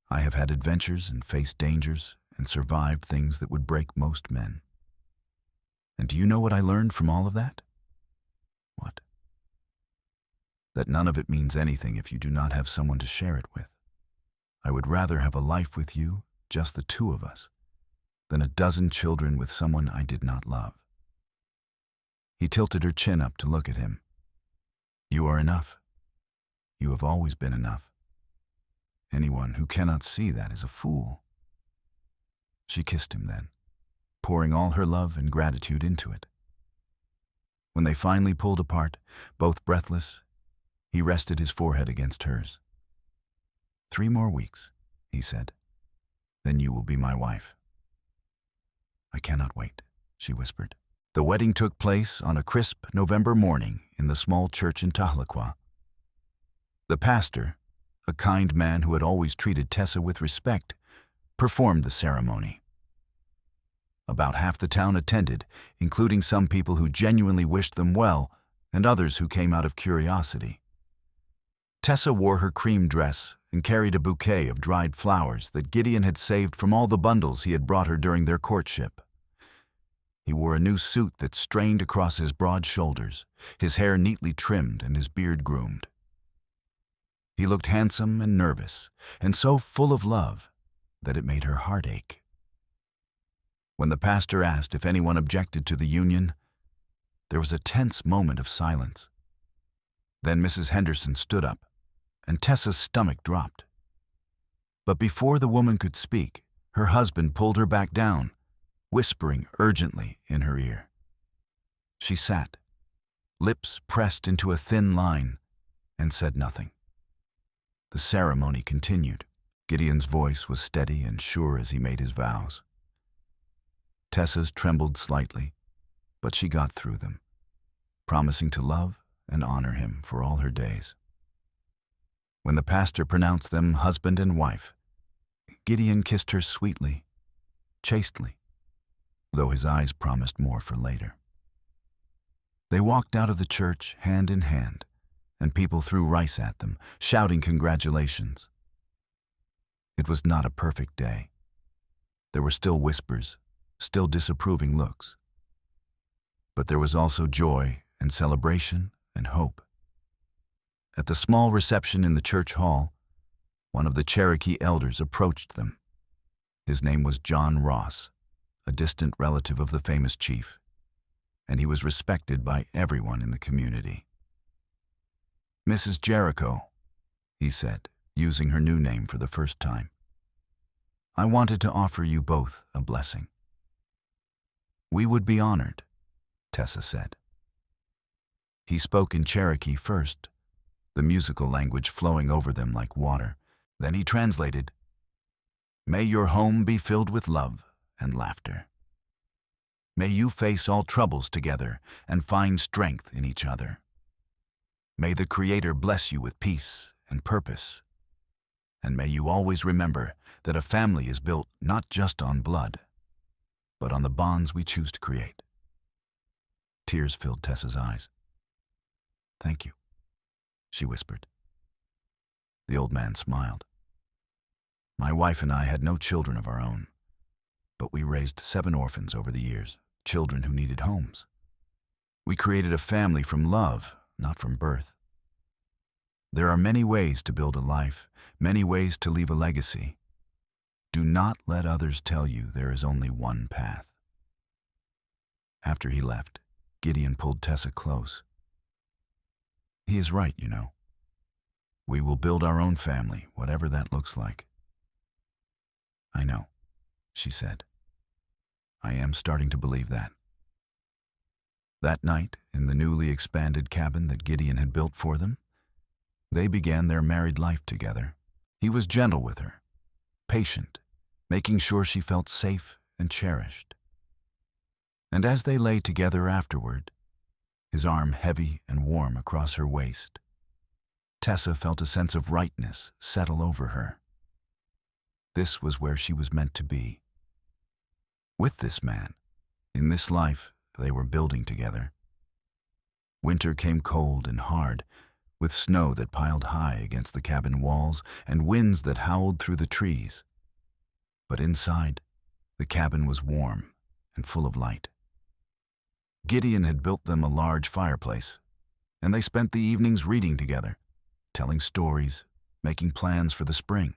I have had adventures and faced dangers and survived things that would break most men. And do you know what I learned from all of that?" "What?" "That none of it means anything if you do not have someone to share it with. I would rather have a life with you, just the two of us, than a dozen children with someone I did not love." He tilted her chin up to look at him. "You are enough. You have always been enough. Anyone who cannot see that is a fool." She kissed him then, pouring all her love and gratitude into it. When they finally pulled apart, both breathless, he rested his forehead against hers. 3 more weeks, he said. "Then you will be my wife." "I cannot wait," she whispered. The wedding took place on a crisp November morning in the small church in Tahlequah. The pastor, a kind man who had always treated Tessa with respect, performed the ceremony. About half the town attended, including some people who genuinely wished them well and others who came out of curiosity. Tessa wore her cream dress and carried a bouquet of dried flowers that Gideon had saved from all the bundles he had brought her during their courtship. He wore a new suit that strained across his broad shoulders, his hair neatly trimmed and his beard groomed. He looked handsome and nervous, and so full of love that it made her heart ache. When the pastor asked if anyone objected to the union, there was a tense moment of silence. Then Mrs. Henderson stood up, and Tessa's stomach dropped. But before the woman could speak, her husband pulled her back down, whispering urgently in her ear. She sat, lips pressed into a thin line, and said nothing. The ceremony continued. Gideon's voice was steady and sure as he made his vows. Tessa's trembled slightly, but she got through them, promising to love and honor him for all her days. When the pastor pronounced them husband and wife, Gideon kissed her sweetly, chastely, though his eyes promised more for later. They walked out of the church hand in hand, and people threw rice at them, shouting congratulations. It was not a perfect day. There were still whispers, still disapproving looks. But there was also joy and celebration and hope. At the small reception in the church hall, one of the Cherokee elders approached them. His name was John Ross, a distant relative of the famous chief, and he was respected by everyone in the community. "Mrs. Jericho," he said, using her new name for the first time, "I wanted to offer you both a blessing." "We would be honored," Tessa said. He spoke in Cherokee first, the musical language flowing over them like water. Then he translated, "May your home be filled with love and laughter. May you face all troubles together and find strength in each other. May the Creator bless you with peace and purpose. And may you always remember that a family is built not just on blood, but on the bonds we choose to create." Tears filled Tessa's eyes. "Thank you," she whispered. The old man smiled. "My wife and I had no children of our own, but we raised 7 orphans over the years, children who needed homes. We created a family from love, not from birth. There are many ways to build a life, many ways to leave a legacy. Do not let others tell you there is only one path." After he left, Gideon pulled Tessa close. "He is right, you know. We will build our own family, whatever that looks like." "I know," she said. "I am starting to believe that." That night, in the newly expanded cabin that Gideon had built for them, they began their married life together. He was gentle with her, patient, making sure she felt safe and cherished. And as they lay together afterward, his arm heavy and warm across her waist, Tessa felt a sense of rightness settle over her. This was where she was meant to be. With this man, in this life they were building together. Winter came cold and hard, with snow that piled high against the cabin walls and winds that howled through the trees. But inside, the cabin was warm and full of light. Gideon had built them a large fireplace, and they spent the evenings reading together, telling stories, making plans for the spring.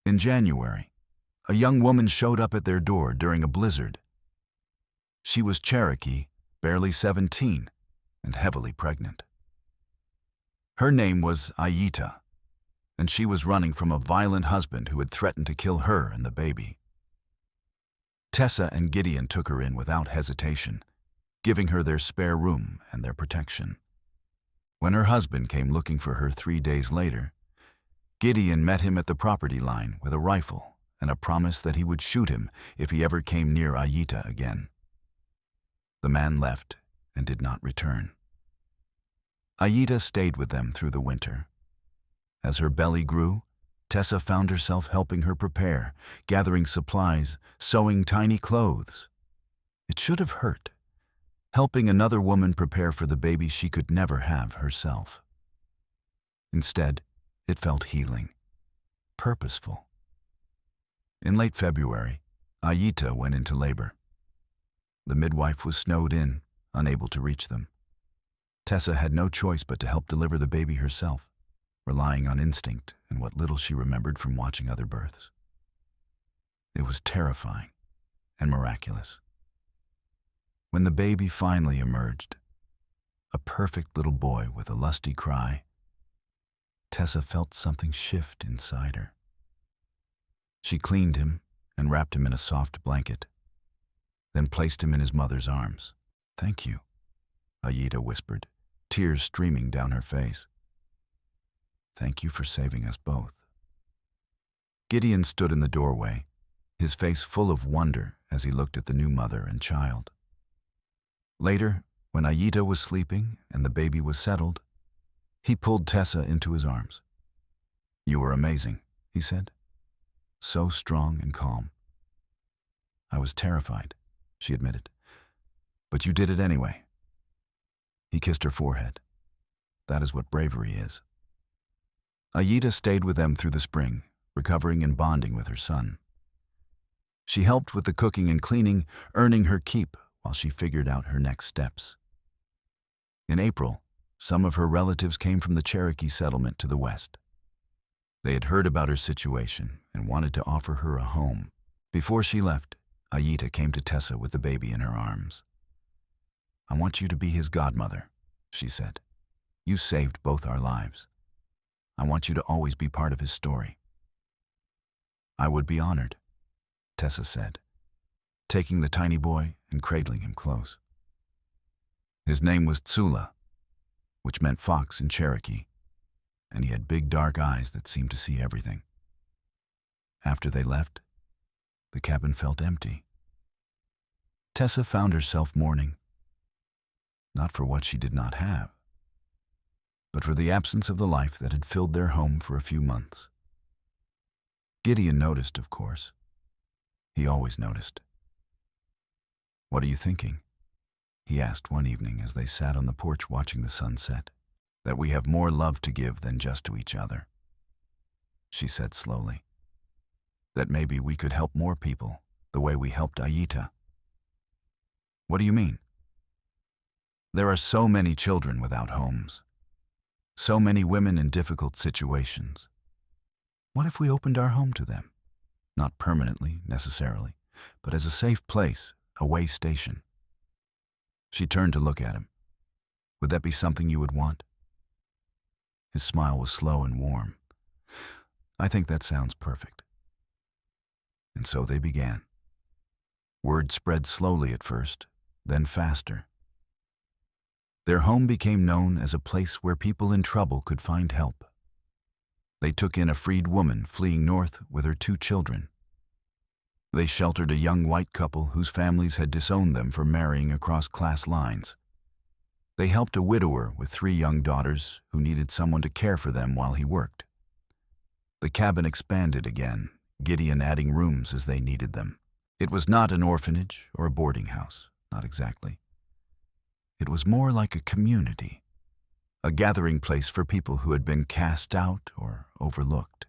In January, a young woman showed up at their door during a blizzard. She was Cherokee, barely 17, and heavily pregnant. Her name was Ayita, and she was running from a violent husband who had threatened to kill her and the baby. Tessa and Gideon took her in without hesitation, giving her their spare room and their protection. When her husband came looking for her 3 days later, Gideon met him at the property line with a rifle and a promise that he would shoot him if he ever came near Ayita again. The man left and did not return. Ayita stayed with them through the winter. As her belly grew, Tessa found herself helping her prepare, gathering supplies, sewing tiny clothes. It should have hurt, helping another woman prepare for the baby she could never have herself. Instead, it felt healing, purposeful. In late February, Ayita went into labor. The midwife was snowed in, unable to reach them. Tessa had no choice but to help deliver the baby herself, relying on instinct and what little she remembered from watching other births. It was terrifying and miraculous. When the baby finally emerged, a perfect little boy with a lusty cry, Tessa felt something shift inside her. She cleaned him and wrapped him in a soft blanket, then placed him in his mother's arms. "Thank you," Aida whispered, tears streaming down her face. "Thank you for saving us both." Gideon stood in the doorway, his face full of wonder as he looked at the new mother and child. Later, when Aida was sleeping and the baby was settled, he pulled Tessa into his arms. "You were amazing," he said, so strong and calm. "I was terrified," she admitted, "but you did it anyway." He kissed her forehead. That is what bravery is. Aida stayed with them through the spring, recovering and bonding with her son. She helped with the cooking and cleaning, earning her keep while she figured out her next steps. In April, some of her relatives came from the Cherokee settlement to the west. They had heard about her situation and wanted to offer her a home. Before she left, Aida came to Tessa with the baby in her arms. "I want you to be his godmother," she said. "You saved both our lives. I want you to always be part of his story." "I would be honored," Tessa said, taking the tiny boy and cradling him close. His name was Tsula, which meant fox in Cherokee, and he had big dark eyes that seemed to see everything. After they left, the cabin felt empty. Tessa found herself mourning, not for what she did not have, but for the absence of the life that had filled their home for a few months. Gideon noticed, of course. He always noticed. "What are you thinking?" he asked one evening as they sat on the porch watching the sun set. "That we have more love to give than just to each other," she said slowly. "That maybe we could help more people the way we helped Aida." "What do you mean?" "There are so many children without homes. So many women in difficult situations. What if we opened our home to them? Not permanently, necessarily, but as a safe place, a way station." She turned to look at him. "Would that be something you would want?" His smile was slow and warm. "I think that sounds perfect." And so they began. Word spread slowly at first, then faster. Their home became known as a place where people in trouble could find help. They took in a freed woman fleeing north with her 2 children. They sheltered a young white couple whose families had disowned them for marrying across class lines. They helped a widower with 3 young daughters who needed someone to care for them while he worked. The cabin expanded again, Gideon adding rooms as they needed them. It was not an orphanage or a boarding house, not exactly. It was more like a community, a gathering place for people who had been cast out or overlooked.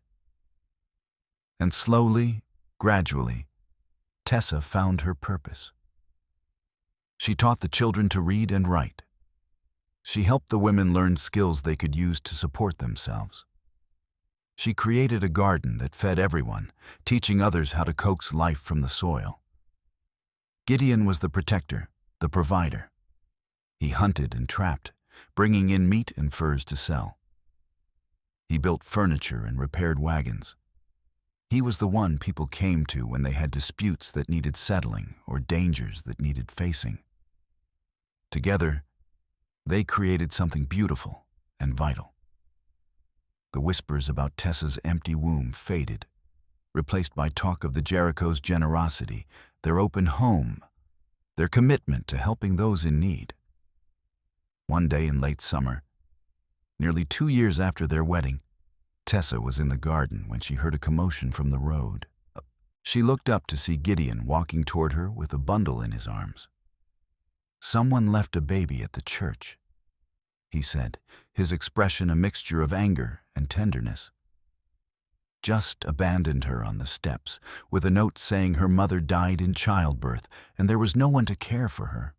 And slowly, gradually, Tessa found her purpose. She taught the children to read and write. She helped the women learn skills they could use to support themselves. She created a garden that fed everyone, teaching others how to coax life from the soil. Gideon was the protector, the provider. He hunted and trapped, bringing in meat and furs to sell. He built furniture and repaired wagons. He was the one people came to when they had disputes that needed settling or dangers that needed facing. Together, they created something beautiful and vital. The whispers about Tessa's empty womb faded, replaced by talk of the Jericho's generosity, their open home, their commitment to helping those in need. One day in late summer, nearly 2 years after their wedding, Tessa was in the garden when she heard a commotion from the road. She looked up to see Gideon walking toward her with a bundle in his arms. "Someone left a baby at the church," he said, his expression a mixture of anger and tenderness. "Just abandoned her on the steps, with a note saying her mother died in childbirth and there was no one to care for her."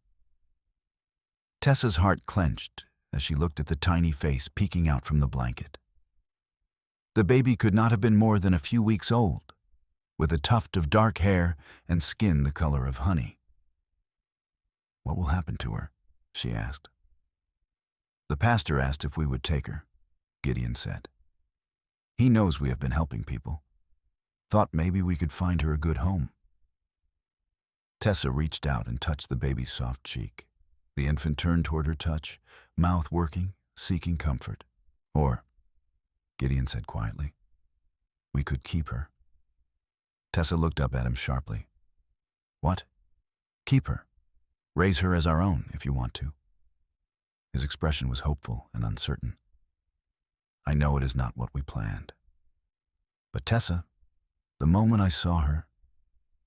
Tessa's heart clenched as she looked at the tiny face peeking out from the blanket. The baby could not have been more than a few weeks old, with a tuft of dark hair and skin the color of honey. "What will happen to her?" she asked. "The pastor asked if we would take her," Gideon said. "He knows we have been helping people. Thought maybe we could find her a good home. Tessa reached out and touched the baby's soft cheek. The infant turned toward her touch, mouth working, seeking comfort. Or, Gideon said quietly, we could keep her. Tessa looked up at him sharply. What? Keep her. Raise her as our own, if you want to. His expression was hopeful and uncertain. I know it is not what we planned. But Tessa, the moment I saw her,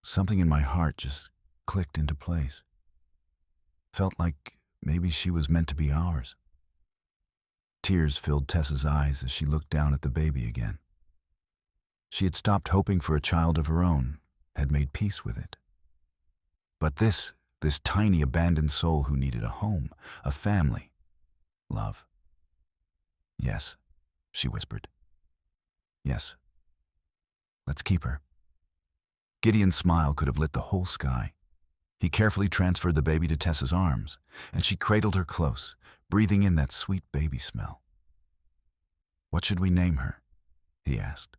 something in my heart just clicked into place. Felt like maybe she was meant to be ours. Tears filled Tessa's eyes as she looked down at the baby again. She had stopped hoping for a child of her own, had made peace with it. But this tiny abandoned soul who needed a home, a family, love. Yes, she whispered. Yes. Let's keep her. Gideon's smile could have lit the whole sky. He carefully transferred the baby to Tessa's arms, and she cradled her close, breathing in that sweet baby smell. What should we name her? He asked.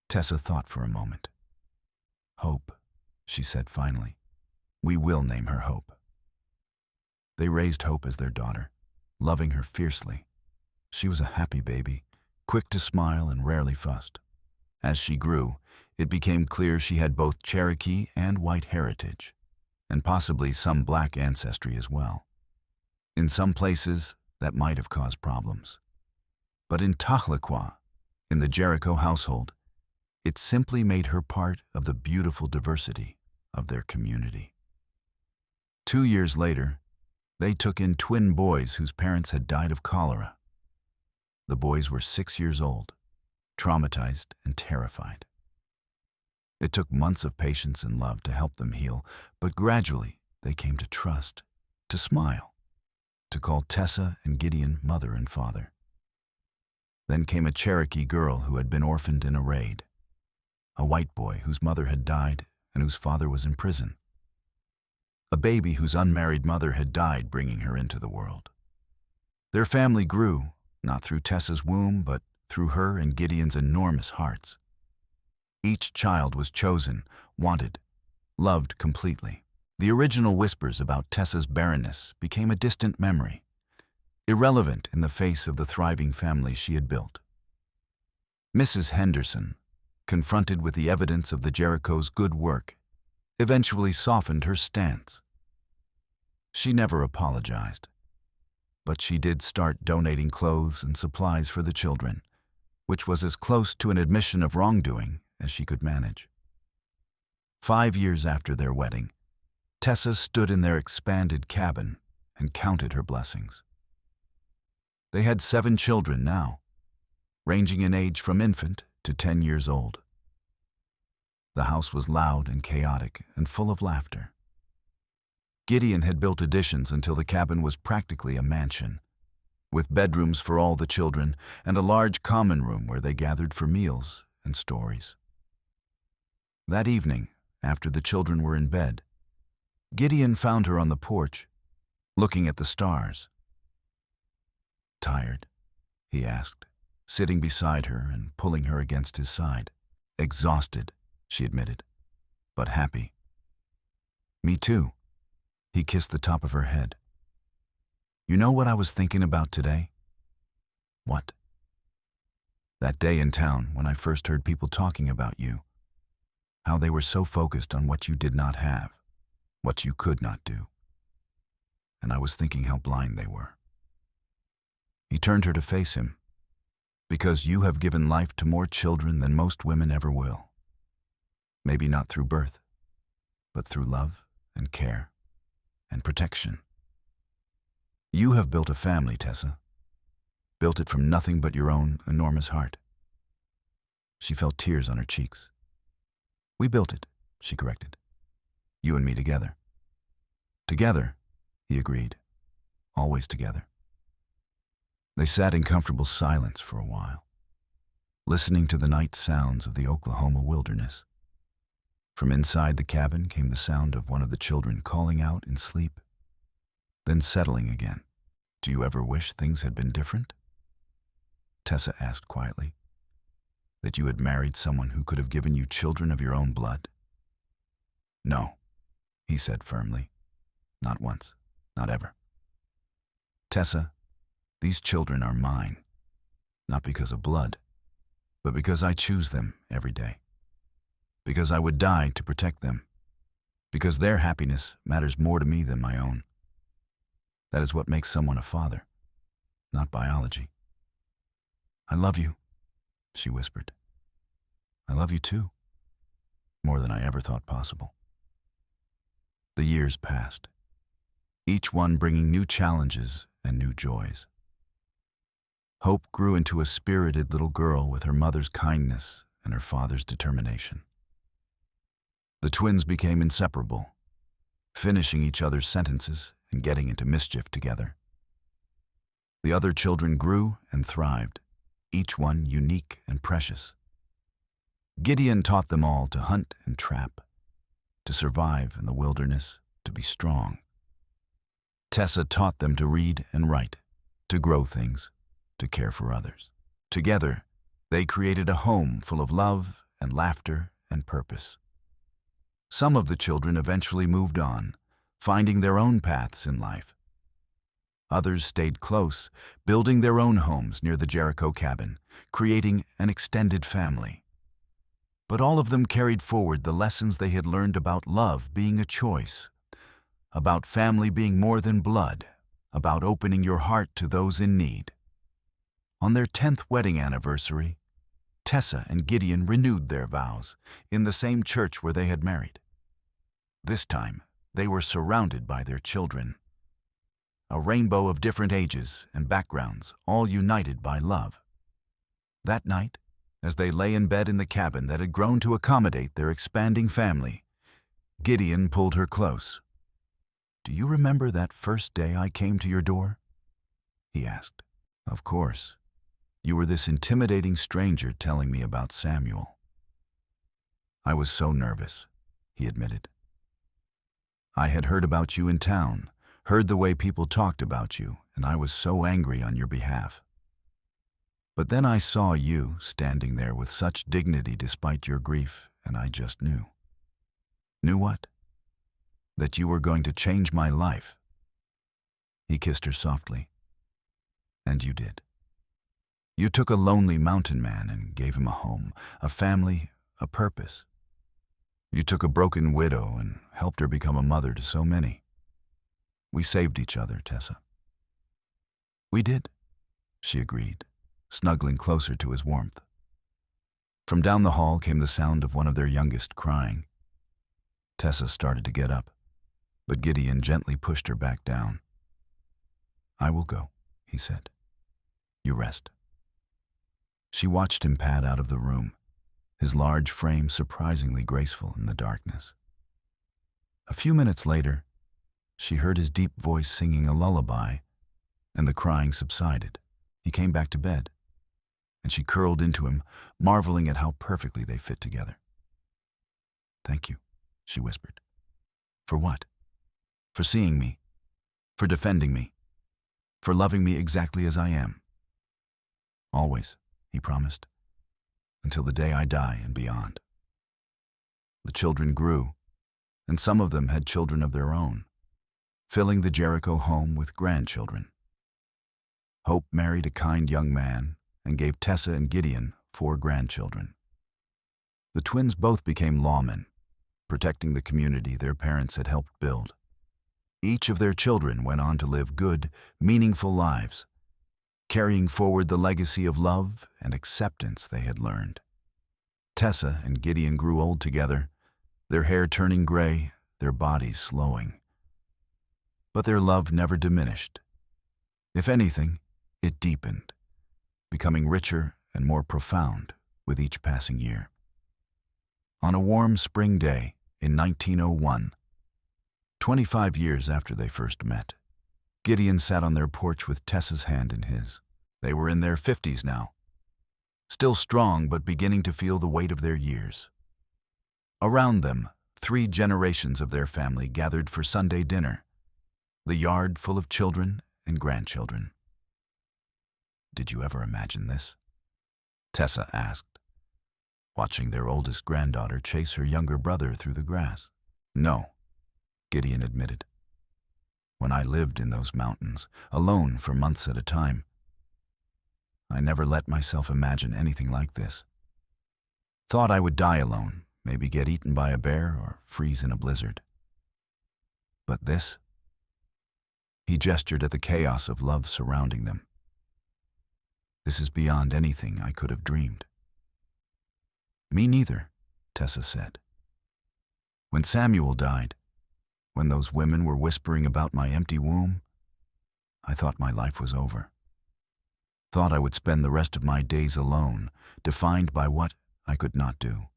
Tessa thought for a moment. Hope, she said finally. We will name her Hope. They raised Hope as their daughter, loving her fiercely. She was a happy baby, quick to smile and rarely fussed. As she grew, it became clear she had both Cherokee and white heritage, and possibly some black ancestry as well. In some places, that might have caused problems. But in Tahlequah, in the Jericho household, it simply made her part of the beautiful diversity of their community. 2 years later, they took in twin boys whose parents had died of cholera. The boys were 6 years old, traumatized and terrified. It took months of patience and love to help them heal, but gradually they came to trust, to smile, to call Tessa and Gideon mother and father. Then came a Cherokee girl who had been orphaned in a raid, a white boy whose mother had died and whose father was in prison, a baby whose unmarried mother had died bringing her into the world. Their family grew, not through Tessa's womb, but through her and Gideon's enormous hearts. Each child was chosen, wanted, loved completely. The original whispers about Tessa's barrenness became a distant memory, irrelevant in the face of the thriving family she had built. Mrs. Henderson, confronted with the evidence of the Jericho's good work, eventually softened her stance. She never apologized, but she did start donating clothes and supplies for the children, which was as close to an admission of wrongdoing as she could manage. 5 years after their wedding, Tessa stood in their expanded cabin and counted her blessings. They had 7 children now, ranging in age from infant to 10 years old. The house was loud and chaotic and full of laughter. Gideon had built additions until the cabin was practically a mansion, with bedrooms for all the children and a large common room where they gathered for meals and stories. That evening, after the children were in bed, Gideon found her on the porch, looking at the stars. Tired? He asked, sitting beside her and pulling her against his side. Exhausted, she admitted, but happy. Me too. He kissed the top of her head. You know what I was thinking about today? What? That day in town when I first heard people talking about you. How they were so focused on what you did not have, what you could not do. And I was thinking how blind they were. He turned her to face him. Because you have given life to more children than most women ever will. Maybe not through birth, but through love and care and protection. You have built a family, Tessa. Built it from nothing but your own enormous heart. She felt tears on her cheeks. We built it, she corrected. You and me together. Together, he agreed. Always together. They sat in comfortable silence for a while, listening to the night sounds of the Oklahoma wilderness. From inside the cabin came the sound of one of the children calling out in sleep, then settling again. Do you ever wish things had been different? Tessa asked quietly. that you had married someone who could have given you children of your own blood? No, he said firmly. Not once, not ever. Tessa, these children are mine, not because of blood, but because I choose them every day. Because I would die to protect them. Because their happiness matters more to me than my own. That is what makes someone a father, not biology. I love you, she whispered. I love you too, more than I ever thought possible. The years passed, each one bringing new challenges and new joys. Hope grew into a spirited little girl with her mother's kindness and her father's determination. The twins became inseparable, finishing each other's sentences and getting into mischief together. The other children grew and thrived, each one unique and precious. Gideon taught them all to hunt and trap, to survive in the wilderness, to be strong. Tessa taught them to read and write, to grow things, to care for others. Together, they created a home full of love and laughter and purpose. Some of the children eventually moved on, finding their own paths in life. Others stayed close, building their own homes near the Jericho cabin, creating an extended family. But all of them carried forward the lessons they had learned about love being a choice, about family being more than blood, about opening your heart to those in need. On their 10th wedding anniversary, Tessa and Gideon renewed their vows in the same church where they had married. This time, they were surrounded by their children. A rainbow of different ages and backgrounds, all united by love. That night, as they lay in bed in the cabin that had grown to accommodate their expanding family, Gideon pulled her close. "Do you remember that first day I came to your door?" he asked. "Of course. You were this intimidating stranger telling me about Samuel." "I was so nervous," he admitted. "I had heard about you in town, heard the way people talked about you, and I was so angry on your behalf. But then I saw you standing there with such dignity despite your grief, and I just knew." "Knew what?" "That you were going to change my life." He kissed her softly. "And you did. You took a lonely mountain man and gave him a home, a family, a purpose. You took a broken widow and helped her become a mother to so many. We saved each other, Tessa." "We did," she agreed, snuggling closer to his warmth. From down the hall came the sound of one of their youngest crying. Tessa started to get up, but Gideon gently pushed her back down. "I will go," he said. "You rest." She watched him pad out of the room, his large frame surprisingly graceful in the darkness. A few minutes later, she heard his deep voice singing a lullaby, and the crying subsided. He came back to bed, and she curled into him, marveling at how perfectly they fit together. "Thank you," she whispered. "For what?" "For seeing me, for defending me, for loving me exactly as I am." "Always," he promised, "until the day I die and beyond." The children grew, and some of them had children of their own, filling the Jericho home with grandchildren. Hope married a kind young man and gave Tessa and Gideon 4 grandchildren. The twins both became lawmen, protecting the community their parents had helped build. Each of their children went on to live good, meaningful lives, carrying forward the legacy of love and acceptance they had learned. Tessa and Gideon grew old together, their hair turning gray, their bodies slowing. But their love never diminished. If anything, it deepened, becoming richer and more profound with each passing year. On a warm spring day in 1901, 25 years after they first met, Gideon sat on their porch with Tessa's hand in his. They were in their 50s now, still strong but beginning to feel the weight of their years. Around them, 3 generations of their family gathered for Sunday dinner, the yard full of children and grandchildren. "Did you ever imagine this?" Tessa asked. watching their oldest granddaughter chase her younger brother through the grass. No, Gideon admitted. When I lived in those mountains, alone for months at a time, I never let myself imagine anything like this. Thought I would die alone, maybe get eaten by a bear or freeze in a blizzard. But this? He gestured at the chaos of love surrounding them. This is beyond anything I could have dreamed. Me neither, Tessa said. When Samuel died, when those women were whispering about my empty womb, I thought my life was over. Thought I would spend the rest of my days alone, defined by what I could not do.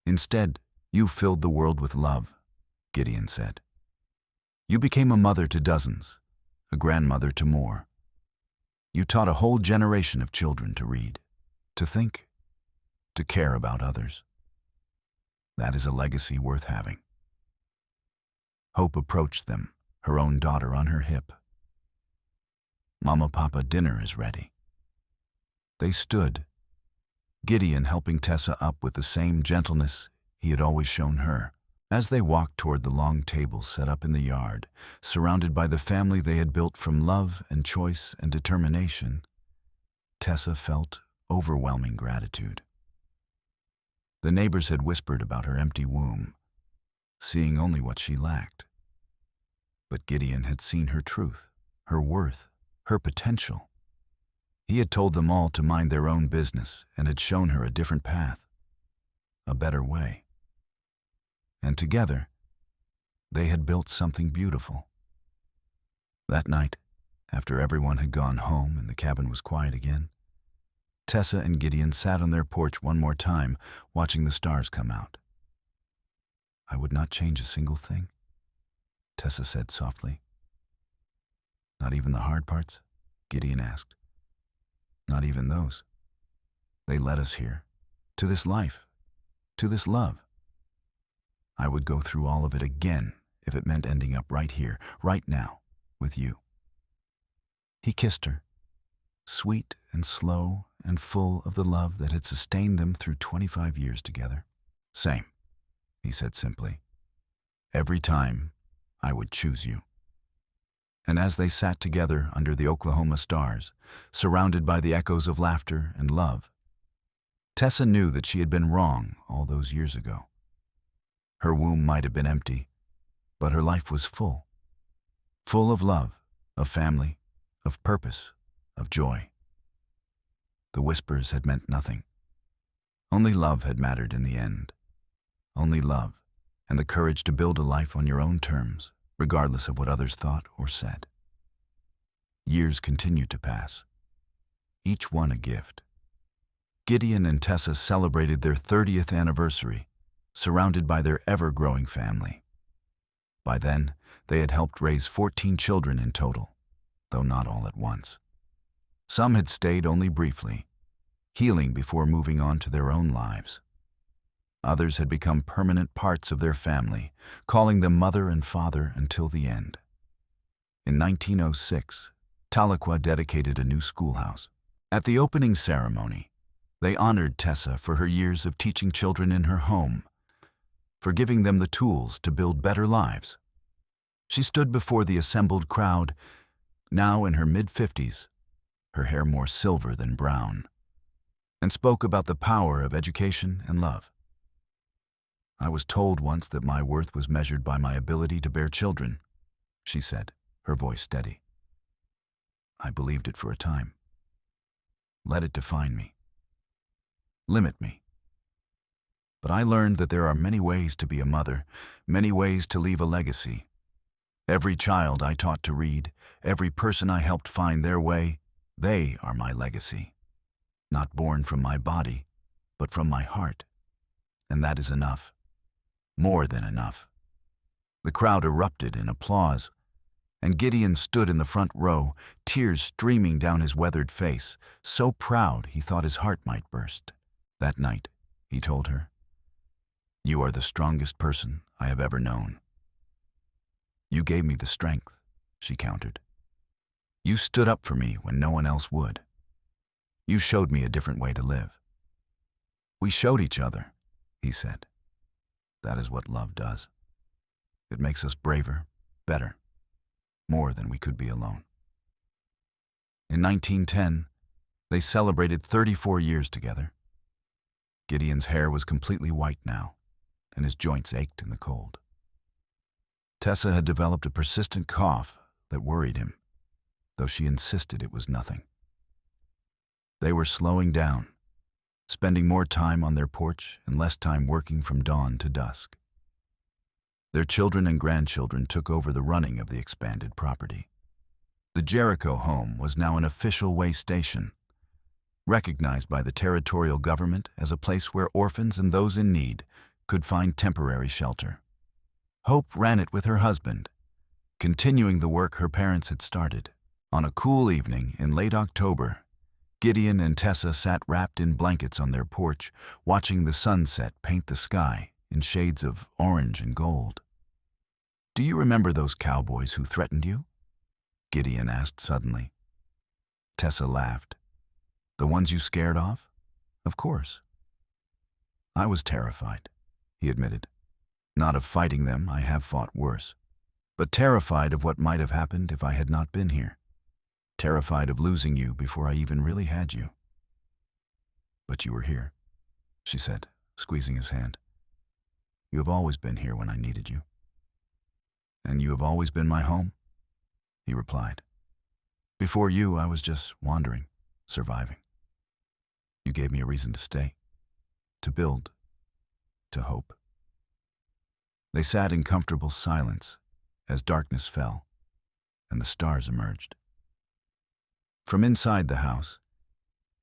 Instead, you filled the world with love, Gideon said. You became a mother to dozens, a grandmother to more. You taught a whole generation of children to read, to think, to care about others. That is a legacy worth having. Hope approached them, her own daughter on her hip. Mama, Papa, dinner is ready. They stood, Gideon helping Tessa up with the same gentleness he had always shown her. As they walked toward the long table set up in the yard, surrounded by the family they had built from love and choice and determination, Tessa felt overwhelming gratitude. The neighbors had whispered about her empty womb, seeing only what she lacked. But Gideon had seen her truth, her worth, her potential. He had told them all to mind their own business and had shown her a different path, a better way. And together, they had built something beautiful. That night, after everyone had gone home and the cabin was quiet again, Tessa and Gideon sat on their porch one more time, watching the stars come out. I would not change a single thing, Tessa said softly. Not even the hard parts? Gideon asked. Not even those. They led us here, to this life, to this love. I would go through all of it again if it meant ending up right here, right now, with you. He kissed her, sweet and slow and full of the love that had sustained them through 25 years together. Same, he said simply. Every time, I would choose you. And as they sat together under the Oklahoma stars, surrounded by the echoes of laughter and love, Tessa knew that she had been wrong all those years ago. Her womb might have been empty, but her life was full. Full of love, of family, of purpose, of joy. The whispers had meant nothing. Only love had mattered in the end. Only love, and the courage to build a life on your own terms, regardless of what others thought or said. Years continued to pass, each one a gift. Gideon and Tessa celebrated their 30th anniversary, surrounded by their ever-growing family. By then, they had helped raise 14 children in total, though not all at once. Some had stayed only briefly, healing before moving on to their own lives. Others had become permanent parts of their family, calling them mother and father until the end. In 1906, Tahlequah dedicated a new schoolhouse. At the opening ceremony, they honored Tessa for her years of teaching children in her home, for giving them the tools to build better lives. She stood before the assembled crowd, now in her mid-50s, her hair more silver than brown, and spoke about the power of education and love. I was told once that my worth was measured by my ability to bear children, she said, her voice steady. I believed it for a time. Let it define me. Limit me. But I learned that there are many ways to be a mother, many ways to leave a legacy. Every child I taught to read, every person I helped find their way, they are my legacy. Not born from my body, but from my heart. And that is enough. More than enough. The crowd erupted in applause, and Gideon stood in the front row, tears streaming down his weathered face, so proud he thought his heart might burst. That night, he told her, "You are the strongest person I have ever known." You gave me the strength, she countered. You stood up for me when no one else would. You showed me a different way to live. We showed each other, he said. That is what love does. It makes us braver, better, more than we could be alone. In 1910, they celebrated 34 years together. Gideon's hair was completely white now, and his joints ached in the cold. Tessa had developed a persistent cough that worried him, though she insisted it was nothing. They were slowing down, spending more time on their porch and less time working from dawn to dusk. Their children and grandchildren took over the running of the expanded property. The Jericho home was now an official way station, recognized by the territorial government as a place where orphans and those in need could find temporary shelter. Hope ran it with her husband, continuing the work her parents had started. On a cool evening in late October, Gideon and Tessa sat wrapped in blankets on their porch, watching the sunset paint the sky in shades of orange and gold. "Do you remember those cowboys who threatened you?" Gideon asked suddenly. Tessa laughed. "The ones you scared off? Of course." "I was terrified," he admitted. "Not of fighting them, I have fought worse, but terrified of what might have happened if I had not been here. Terrified of losing you before I even really had you." "But you were here," she said, squeezing his hand. "You have always been here when I needed you." "And you have always been my home," he replied. "Before you, I was just wandering, surviving. You gave me a reason to stay, to build, to hope." They sat in comfortable silence as darkness fell and the stars emerged. From inside the house,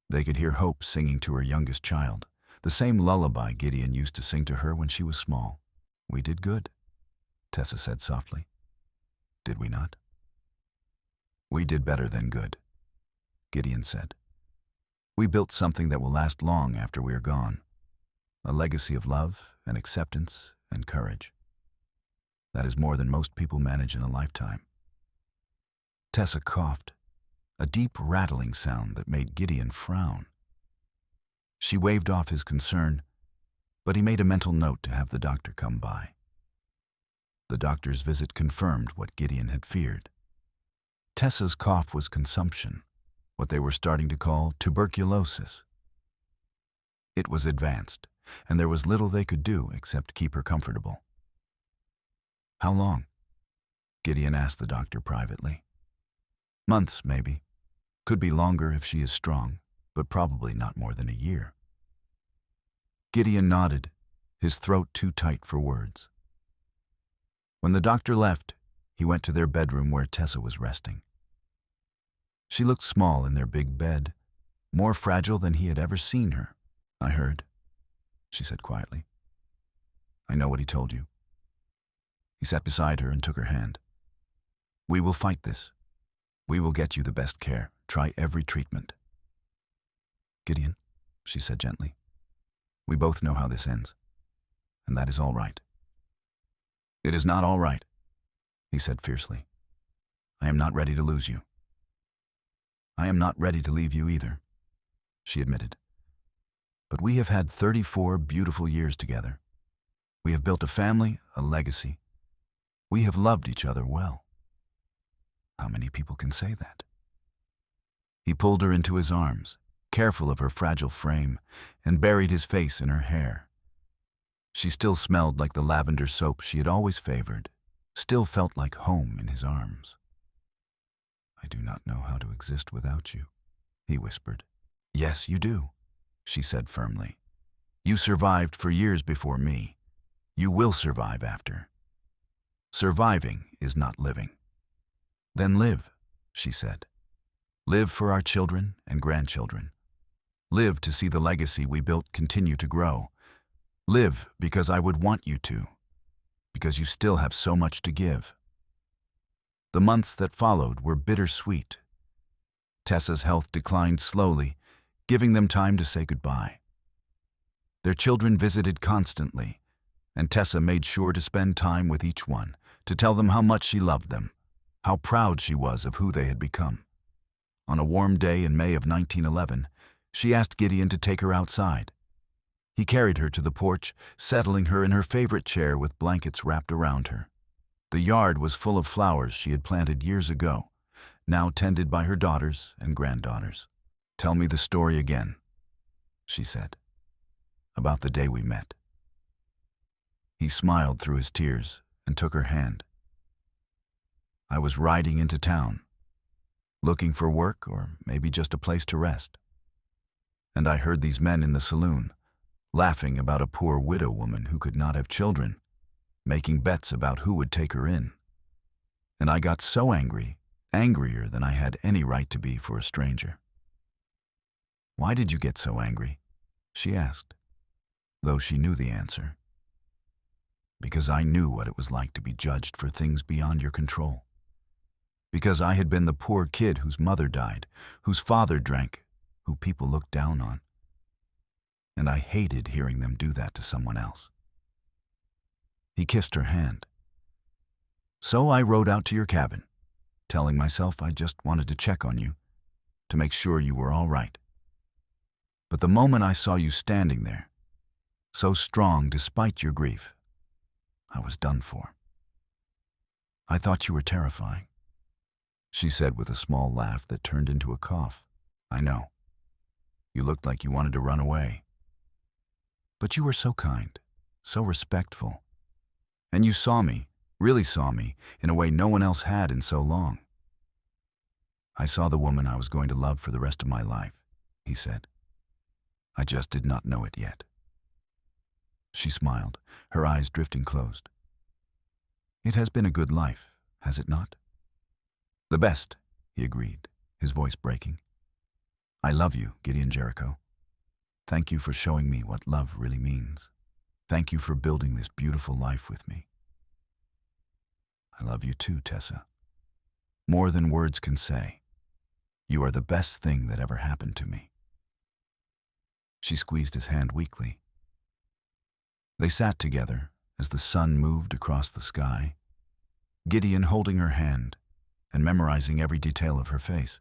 they could hear Hope singing to her youngest child, the same lullaby Gideon used to sing to her when she was small. "We did good," Tessa said softly. "Did we not?" "We did better than good," Gideon said. "We built something that will last long after we are gone, a legacy of love and acceptance and courage. That is more than most people manage in a lifetime." Tessa coughed, a deep rattling sound that made Gideon frown. She waved off his concern, but he made a mental note to have the doctor come by. The doctor's visit confirmed what Gideon had feared. Tessa's cough was consumption, what they were starting to call tuberculosis. It was advanced, and there was little they could do except keep her comfortable. "How long?" Gideon asked the doctor privately. "Months, maybe. Could be longer if she is strong, but probably not more than a year." Gideon nodded, his throat too tight for words. When the doctor left, he went to their bedroom where Tessa was resting. She looked small in their big bed, more fragile than he had ever seen her. "I heard," she said quietly. "I know what he told you." He sat beside her and took her hand. "We will fight this. We will get you the best care. Try every treatment." "Gideon," she said gently, "we both know how this ends, and that is all right." "It is not all right," he said fiercely. "I am not ready to lose you." "I am not ready to leave you either," she admitted. "But we have had 34 beautiful years together. We have built a family, a legacy. We have loved each other well. How many people can say that?" He pulled her into his arms, careful of her fragile frame, and buried his face in her hair. She still smelled like the lavender soap she had always favored, still felt like home in his arms. "I do not know how to exist without you," he whispered. "Yes, you do," she said firmly. "You survived for years before me. You will survive after. Surviving is not living." "Then live," she said. "Live for our children and grandchildren. Live to see the legacy we built continue to grow. Live because I would want you to, because you still have so much to give." The months that followed were bittersweet. Tessa's health declined slowly, giving them time to say goodbye. Their children visited constantly, and Tessa made sure to spend time with each one, to tell them how much she loved them, how proud she was of who they had become. On a warm day in May of 1911, she asked Gideon to take her outside. He carried her to the porch, settling her in her favorite chair with blankets wrapped around her. The yard was full of flowers she had planted years ago, now tended by her daughters and granddaughters. "Tell me the story again," she said, "about the day we met." He smiled through his tears and took her hand. "I was riding into town, looking for work or maybe just a place to rest. And I heard these men in the saloon, laughing about a poor widow woman who could not have children, making bets about who would take her in. And I got so angry, angrier than I had any right to be for a stranger." "Why did you get so angry?" she asked, though she knew the answer. "Because I knew what it was like to be judged for things beyond your control. Because I had been the poor kid whose mother died, whose father drank, who people looked down on. And I hated hearing them do that to someone else." He kissed her hand. "So I rode out to your cabin, telling myself I just wanted to check on you, to make sure you were all right. But the moment I saw you standing there, so strong despite your grief, I was done for. I thought you were terrifying," she said with a small laugh that turned into a cough. "I know. You looked like you wanted to run away. But you were so kind, so respectful. And you saw me, really saw me, in a way no one else had in so long." "I saw the woman I was going to love for the rest of my life," he said. "I just did not know it yet." She smiled, her eyes drifting closed. "It has been a good life, has it not?" "The best," he agreed, his voice breaking. "I love you, Gideon Jericho. Thank you for showing me what love really means. Thank you for building this beautiful life with me." "I love you too, Tessa. More than words can say. You are the best thing that ever happened to me." She squeezed his hand weakly. They sat together as the sun moved across the sky, Gideon holding her hand and memorizing every detail of her face.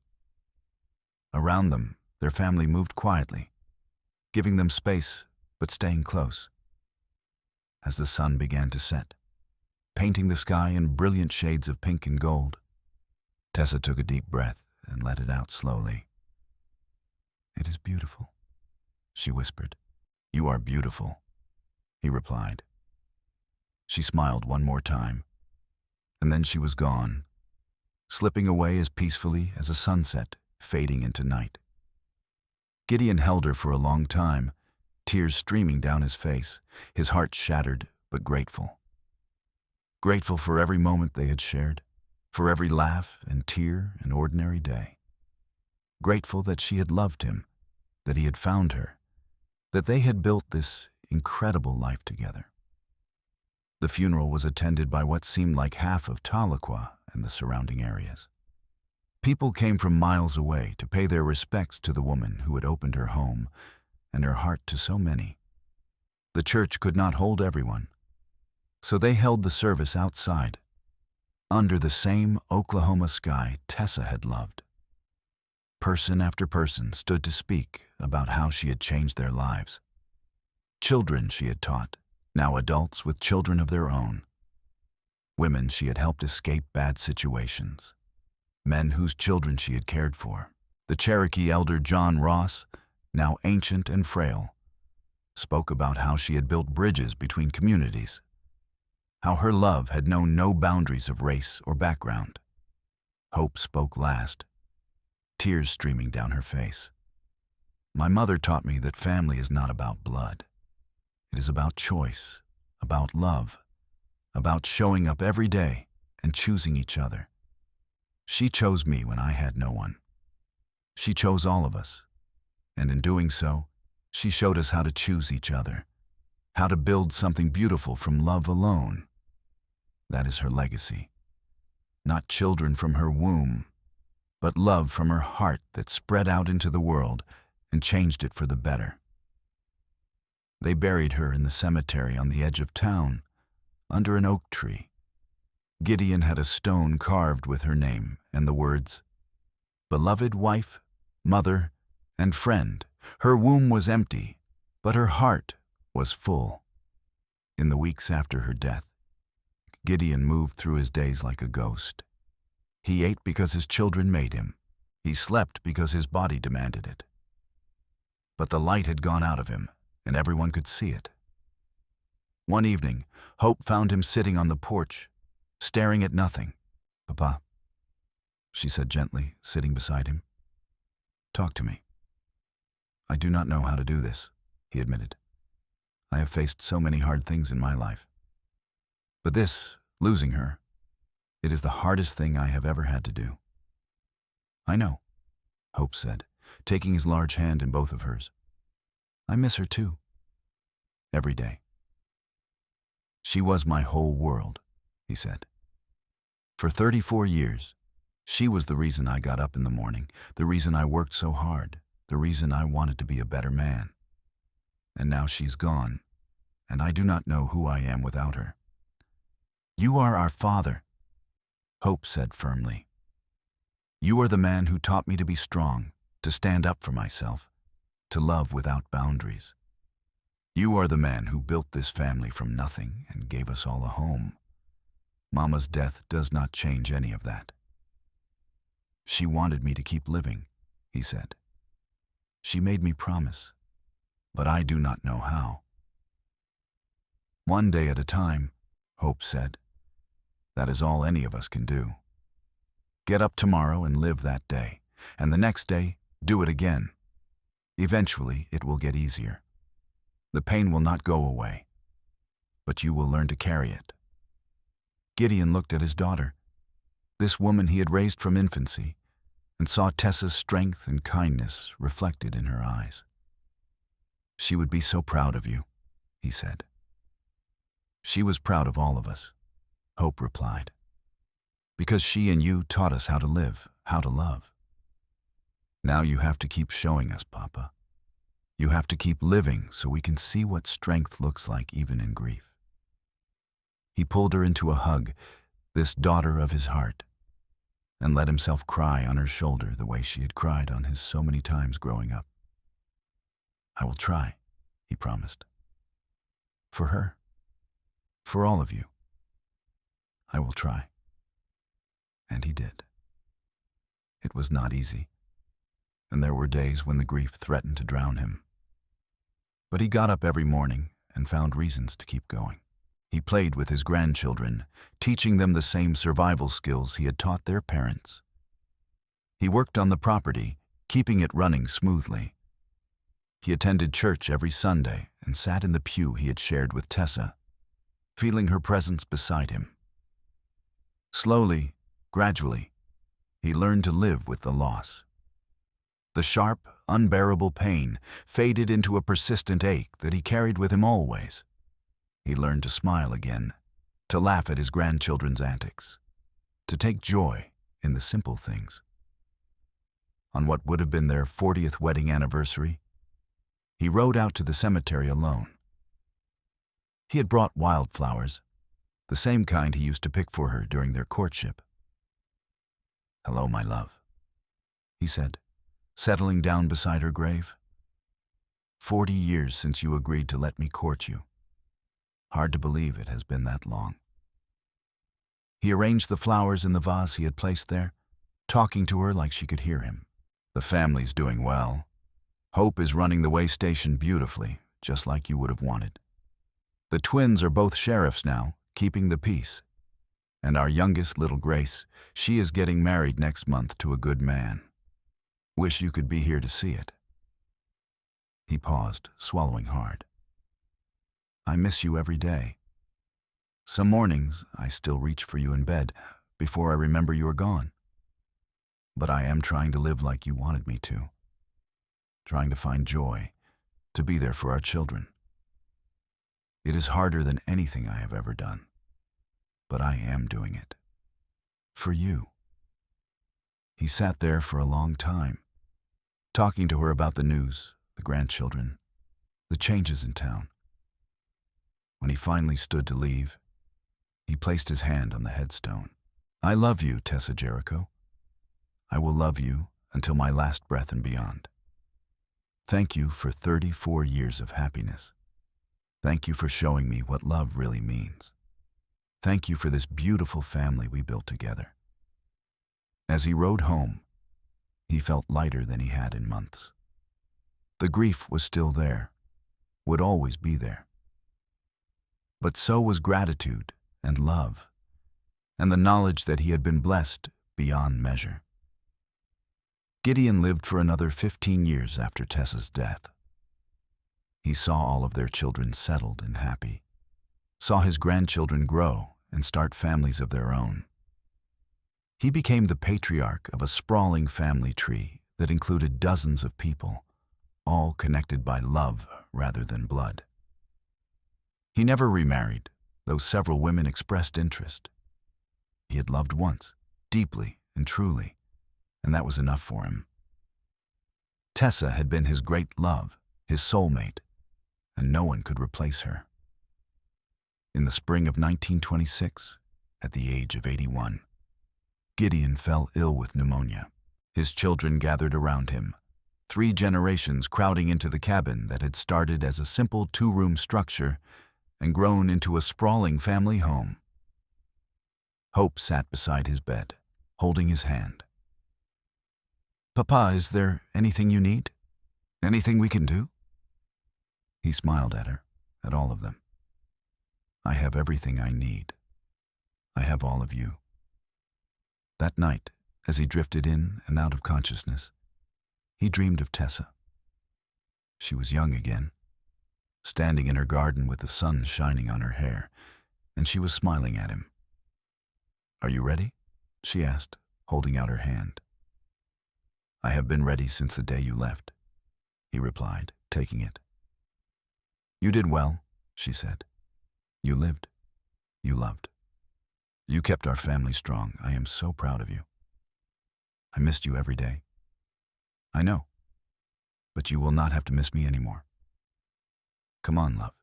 Around them, their family moved quietly, giving them space but staying close. As the sun began to set, painting the sky in brilliant shades of pink and gold, Tessa took a deep breath and let it out slowly. "It is beautiful," she whispered. "You are beautiful," he replied. She smiled one more time, and then she was gone, slipping away as peacefully as a sunset fading into night. Gideon held her for a long time, tears streaming down his face, his heart shattered but grateful. Grateful for every moment they had shared, for every laugh and tear and ordinary day. Grateful that she had loved him, that he had found her, that they had built this incredible life together. The funeral was attended by what seemed like half of Tahlequah and the surrounding areas. People came from miles away to pay their respects to the woman who had opened her home and her heart to so many. The church could not hold everyone, so they held the service outside, under the same Oklahoma sky Tessa had loved. Person after person stood to speak about how she had changed their lives. Children she had taught, now adults with children of their own. Women she had helped escape bad situations. Men whose children she had cared for. The Cherokee elder John Ross, now ancient and frail, spoke about how she had built bridges between communities, how her love had known no boundaries of race or background. Hope spoke last, tears streaming down her face. "My mother taught me that family is not about blood. It is about choice, about love, about showing up every day and choosing each other. She chose me when I had no one. She chose all of us, and in doing so, she showed us how to choose each other, how to build something beautiful from love alone. That is her legacy. Not children from her womb, but love from her heart that spread out into the world and changed it for the better." They buried her in the cemetery on the edge of town, under an oak tree. Gideon had a stone carved with her name and the words, "Beloved wife, mother, and friend. Her womb was empty, but her heart was full. In the weeks after her death, Gideon moved through his days like a ghost. He ate because his children made him. He slept because his body demanded it. But the light had gone out of him, and everyone could see it. One evening, Hope found him sitting on the porch, staring at nothing. "Papa," she said gently, sitting beside him. "Talk to me." "I do not know how to do this," he admitted. "I have faced so many hard things in my life. But this, losing her, it is the hardest thing I have ever had to do." "I know," Hope said, taking his large hand in both of hers. "I miss her too. Every day." "She was my whole world," he said. "For 34 years, she was the reason I got up in the morning, the reason I worked so hard, the reason I wanted to be a better man. And now she's gone, and I do not know who I am without her." "You are our father," Hope said firmly. "You are the man who taught me to be strong, to stand up for myself, to love without boundaries. You are the man who built this family from nothing and gave us all a home. Mama's death does not change any of that." "She wanted me to keep living," he said. "She made me promise, but I do not know how." "One day at a time," Hope said. "That is all any of us can do. Get up tomorrow and live that day, and the next day, do it again. Eventually, it will get easier. The pain will not go away, but you will learn to carry it." Gideon looked at his daughter, this woman he had raised from infancy, and saw Tessa's strength and kindness reflected in her eyes. "She would be so proud of you," he said. "She was proud of all of us," Hope replied, "because she and you taught us how to live, how to love. Now you have to keep showing us, Papa. You have to keep living so we can see what strength looks like even in grief." He pulled her into a hug, this daughter of his heart, and let himself cry on her shoulder the way she had cried on his so many times growing up. "I will try," he promised. "For her, for all of you, I will try." And he did. It was not easy, and there were days when the grief threatened to drown him. But he got up every morning and found reasons to keep going. He played with his grandchildren, teaching them the same survival skills he had taught their parents. He worked on the property, keeping it running smoothly. He attended church every Sunday and sat in the pew he had shared with Tessa, feeling her presence beside him. Slowly, gradually, he learned to live with the loss. The sharp, unbearable pain faded into a persistent ache that he carried with him always. He learned to smile again, to laugh at his grandchildren's antics, to take joy in the simple things. On what would have been their 40th wedding anniversary, he rode out to the cemetery alone. He had brought wildflowers, the same kind he used to pick for her during their courtship. "Hello, my love," he said, settling down beside her grave. 40 years since you agreed to let me court you. Hard to believe it has been that long." He arranged the flowers in the vase he had placed there, talking to her like she could hear him. "The family's doing well. Hope is running the way station beautifully, just like you would have wanted. The twins are both sheriffs now, keeping the peace. And our youngest, little Grace, she is getting married next month to a good man. Wish you could be here to see it." He paused, swallowing hard. "I miss you every day. Some mornings I still reach for you in bed before I remember you are gone. But I am trying to live like you wanted me to. Trying to find joy, to be there for our children. It is harder than anything I have ever done. But I am doing it. For you." He sat there for a long time, talking to her about the news, the grandchildren, the changes in town. When he finally stood to leave, he placed his hand on the headstone. "I love you, Tessa Jericho. I will love you until my last breath and beyond. Thank you for 34 years of happiness. Thank you for showing me what love really means. Thank you for this beautiful family we built together." As he rode home, he felt lighter than he had in months. The grief was still there, would always be there. But so was gratitude and love, and the knowledge that he had been blessed beyond measure. Gideon lived for another 15 years after Tessa's death. He saw all of their children settled and happy, saw his grandchildren grow and start families of their own. He became the patriarch of a sprawling family tree that included dozens of people, all connected by love rather than blood. He never remarried, though several women expressed interest. He had loved once, deeply and truly, and that was enough for him. Tessa had been his great love, his soulmate, and no one could replace her. In the spring of 1926, at the age of 81, Gideon fell ill with pneumonia. His children gathered around him, 3 generations crowding into the cabin that had started as a simple 2-room structure and grown into a sprawling family home. Hope sat beside his bed, holding his hand. "Papa, is there anything you need? Anything we can do?" He smiled at her, at all of them. "I have everything I need. I have all of you." That night, as he drifted in and out of consciousness, he dreamed of Tessa. She was young again, standing in her garden with the sun shining on her hair, and she was smiling at him. "Are you ready?" she asked, holding out her hand. "I have been ready since the day you left," he replied, taking it. "You did well," she said. "You lived. You loved. You kept our family strong. I am so proud of you. I missed you every day. I know, but you will not have to miss me anymore. Come on, love.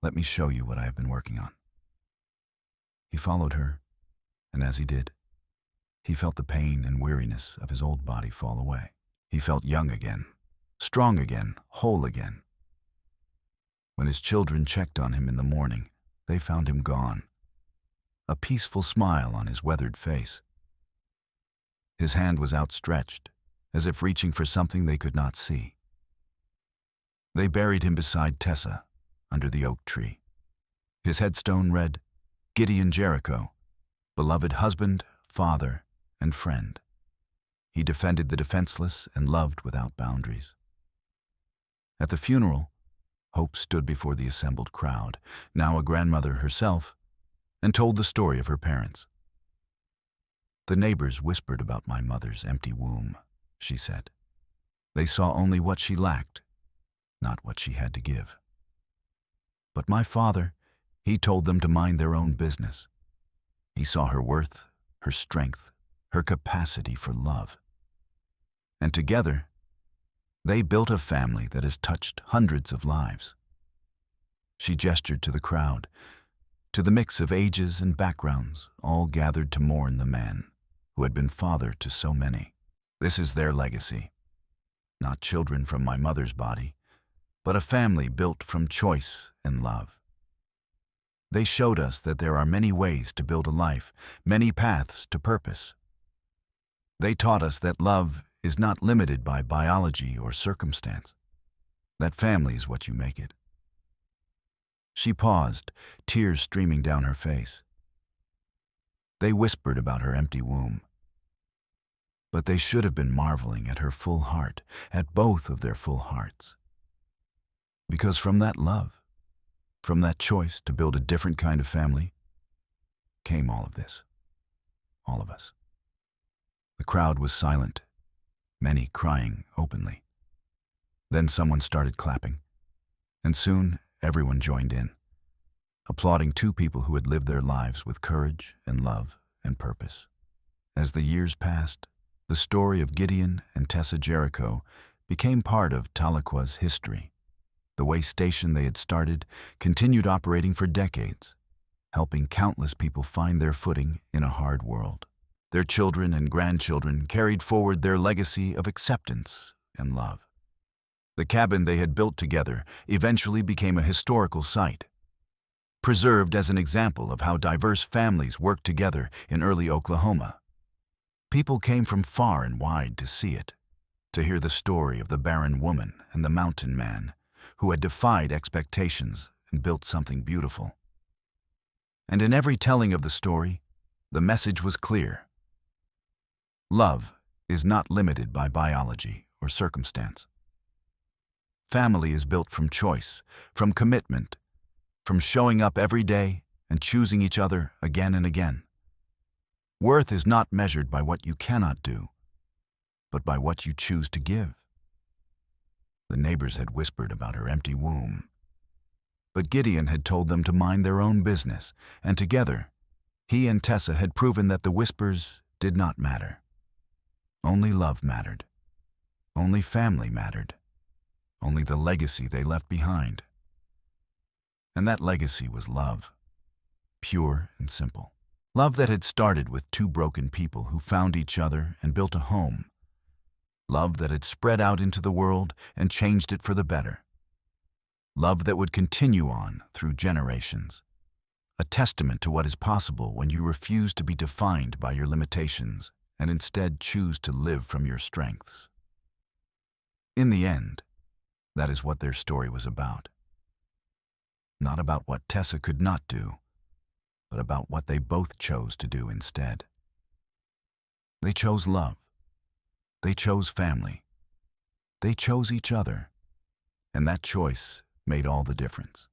Let me show you what I have been working on." He followed her, and as he did, he felt the pain and weariness of his old body fall away. He felt young again, strong again, whole again. When his children checked on him in the morning, they found him gone, a peaceful smile on his weathered face. His hand was outstretched, as if reaching for something they could not see. They buried him beside Tessa, under the oak tree. His headstone read, "Gideon Jericho, beloved husband, father, and friend. He defended the defenseless and loved without boundaries." At the funeral, Hope stood before the assembled crowd, now a grandmother herself, and told the story of her parents. "The neighbors whispered about my mother's empty womb," she said. "They saw only what she lacked, not what she had to give. But my father, he told them to mind their own business. He saw her worth, her strength, her capacity for love. And together, they built a family that has touched hundreds of lives." She gestured to the crowd, to the mix of ages and backgrounds, all gathered to mourn the man who had been father to so many. "This is their legacy. Not children from my mother's body, but a family built from choice and love. They showed us that there are many ways to build a life, many paths to purpose. They taught us that love is not limited by biology or circumstance, that family is what you make it." She paused, tears streaming down her face. They whispered about her empty womb, but they should have been marveling at her full heart, at both of their full hearts. Because from that love, from that choice to build a different kind of family, came all of this, all of us. The crowd was silent, many crying openly. Then someone started clapping, and soon everyone joined in, applauding 2 people who had lived their lives with courage and love and purpose. As the years passed, the story of Gideon and Tessa Jericho became part of Tahlequah's history. The way station they had started continued operating for decades, helping countless people find their footing in a hard world. Their children and grandchildren carried forward their legacy of acceptance and love. The cabin they had built together eventually became a historical site, preserved as an example of how diverse families worked together in early Oklahoma. People came from far and wide to see it, to hear the story of the barren woman and the mountain man who had defied expectations and built something beautiful. And in every telling of the story, the message was clear. Love is not limited by biology or circumstance. Family is built from choice, from commitment, from showing up every day and choosing each other again and again. Worth is not measured by what you cannot do, but by what you choose to give. The neighbors had whispered about her empty womb, but Gideon had told them to mind their own business, and together, he and Tessa had proven that the whispers did not matter. Only love mattered. Only family mattered. Only the legacy they left behind. And that legacy was love, pure and simple. Love that had started with two broken people who found each other and built a home. Love that had spread out into the world and changed it for the better. Love that would continue on through generations. A testament to what is possible when you refuse to be defined by your limitations and instead choose to live from your strengths. In the end, that is what their story was about. Not about what Tessa could not do, but about what they both chose to do instead. They chose love. They chose family. They chose each other. And that choice made all the difference.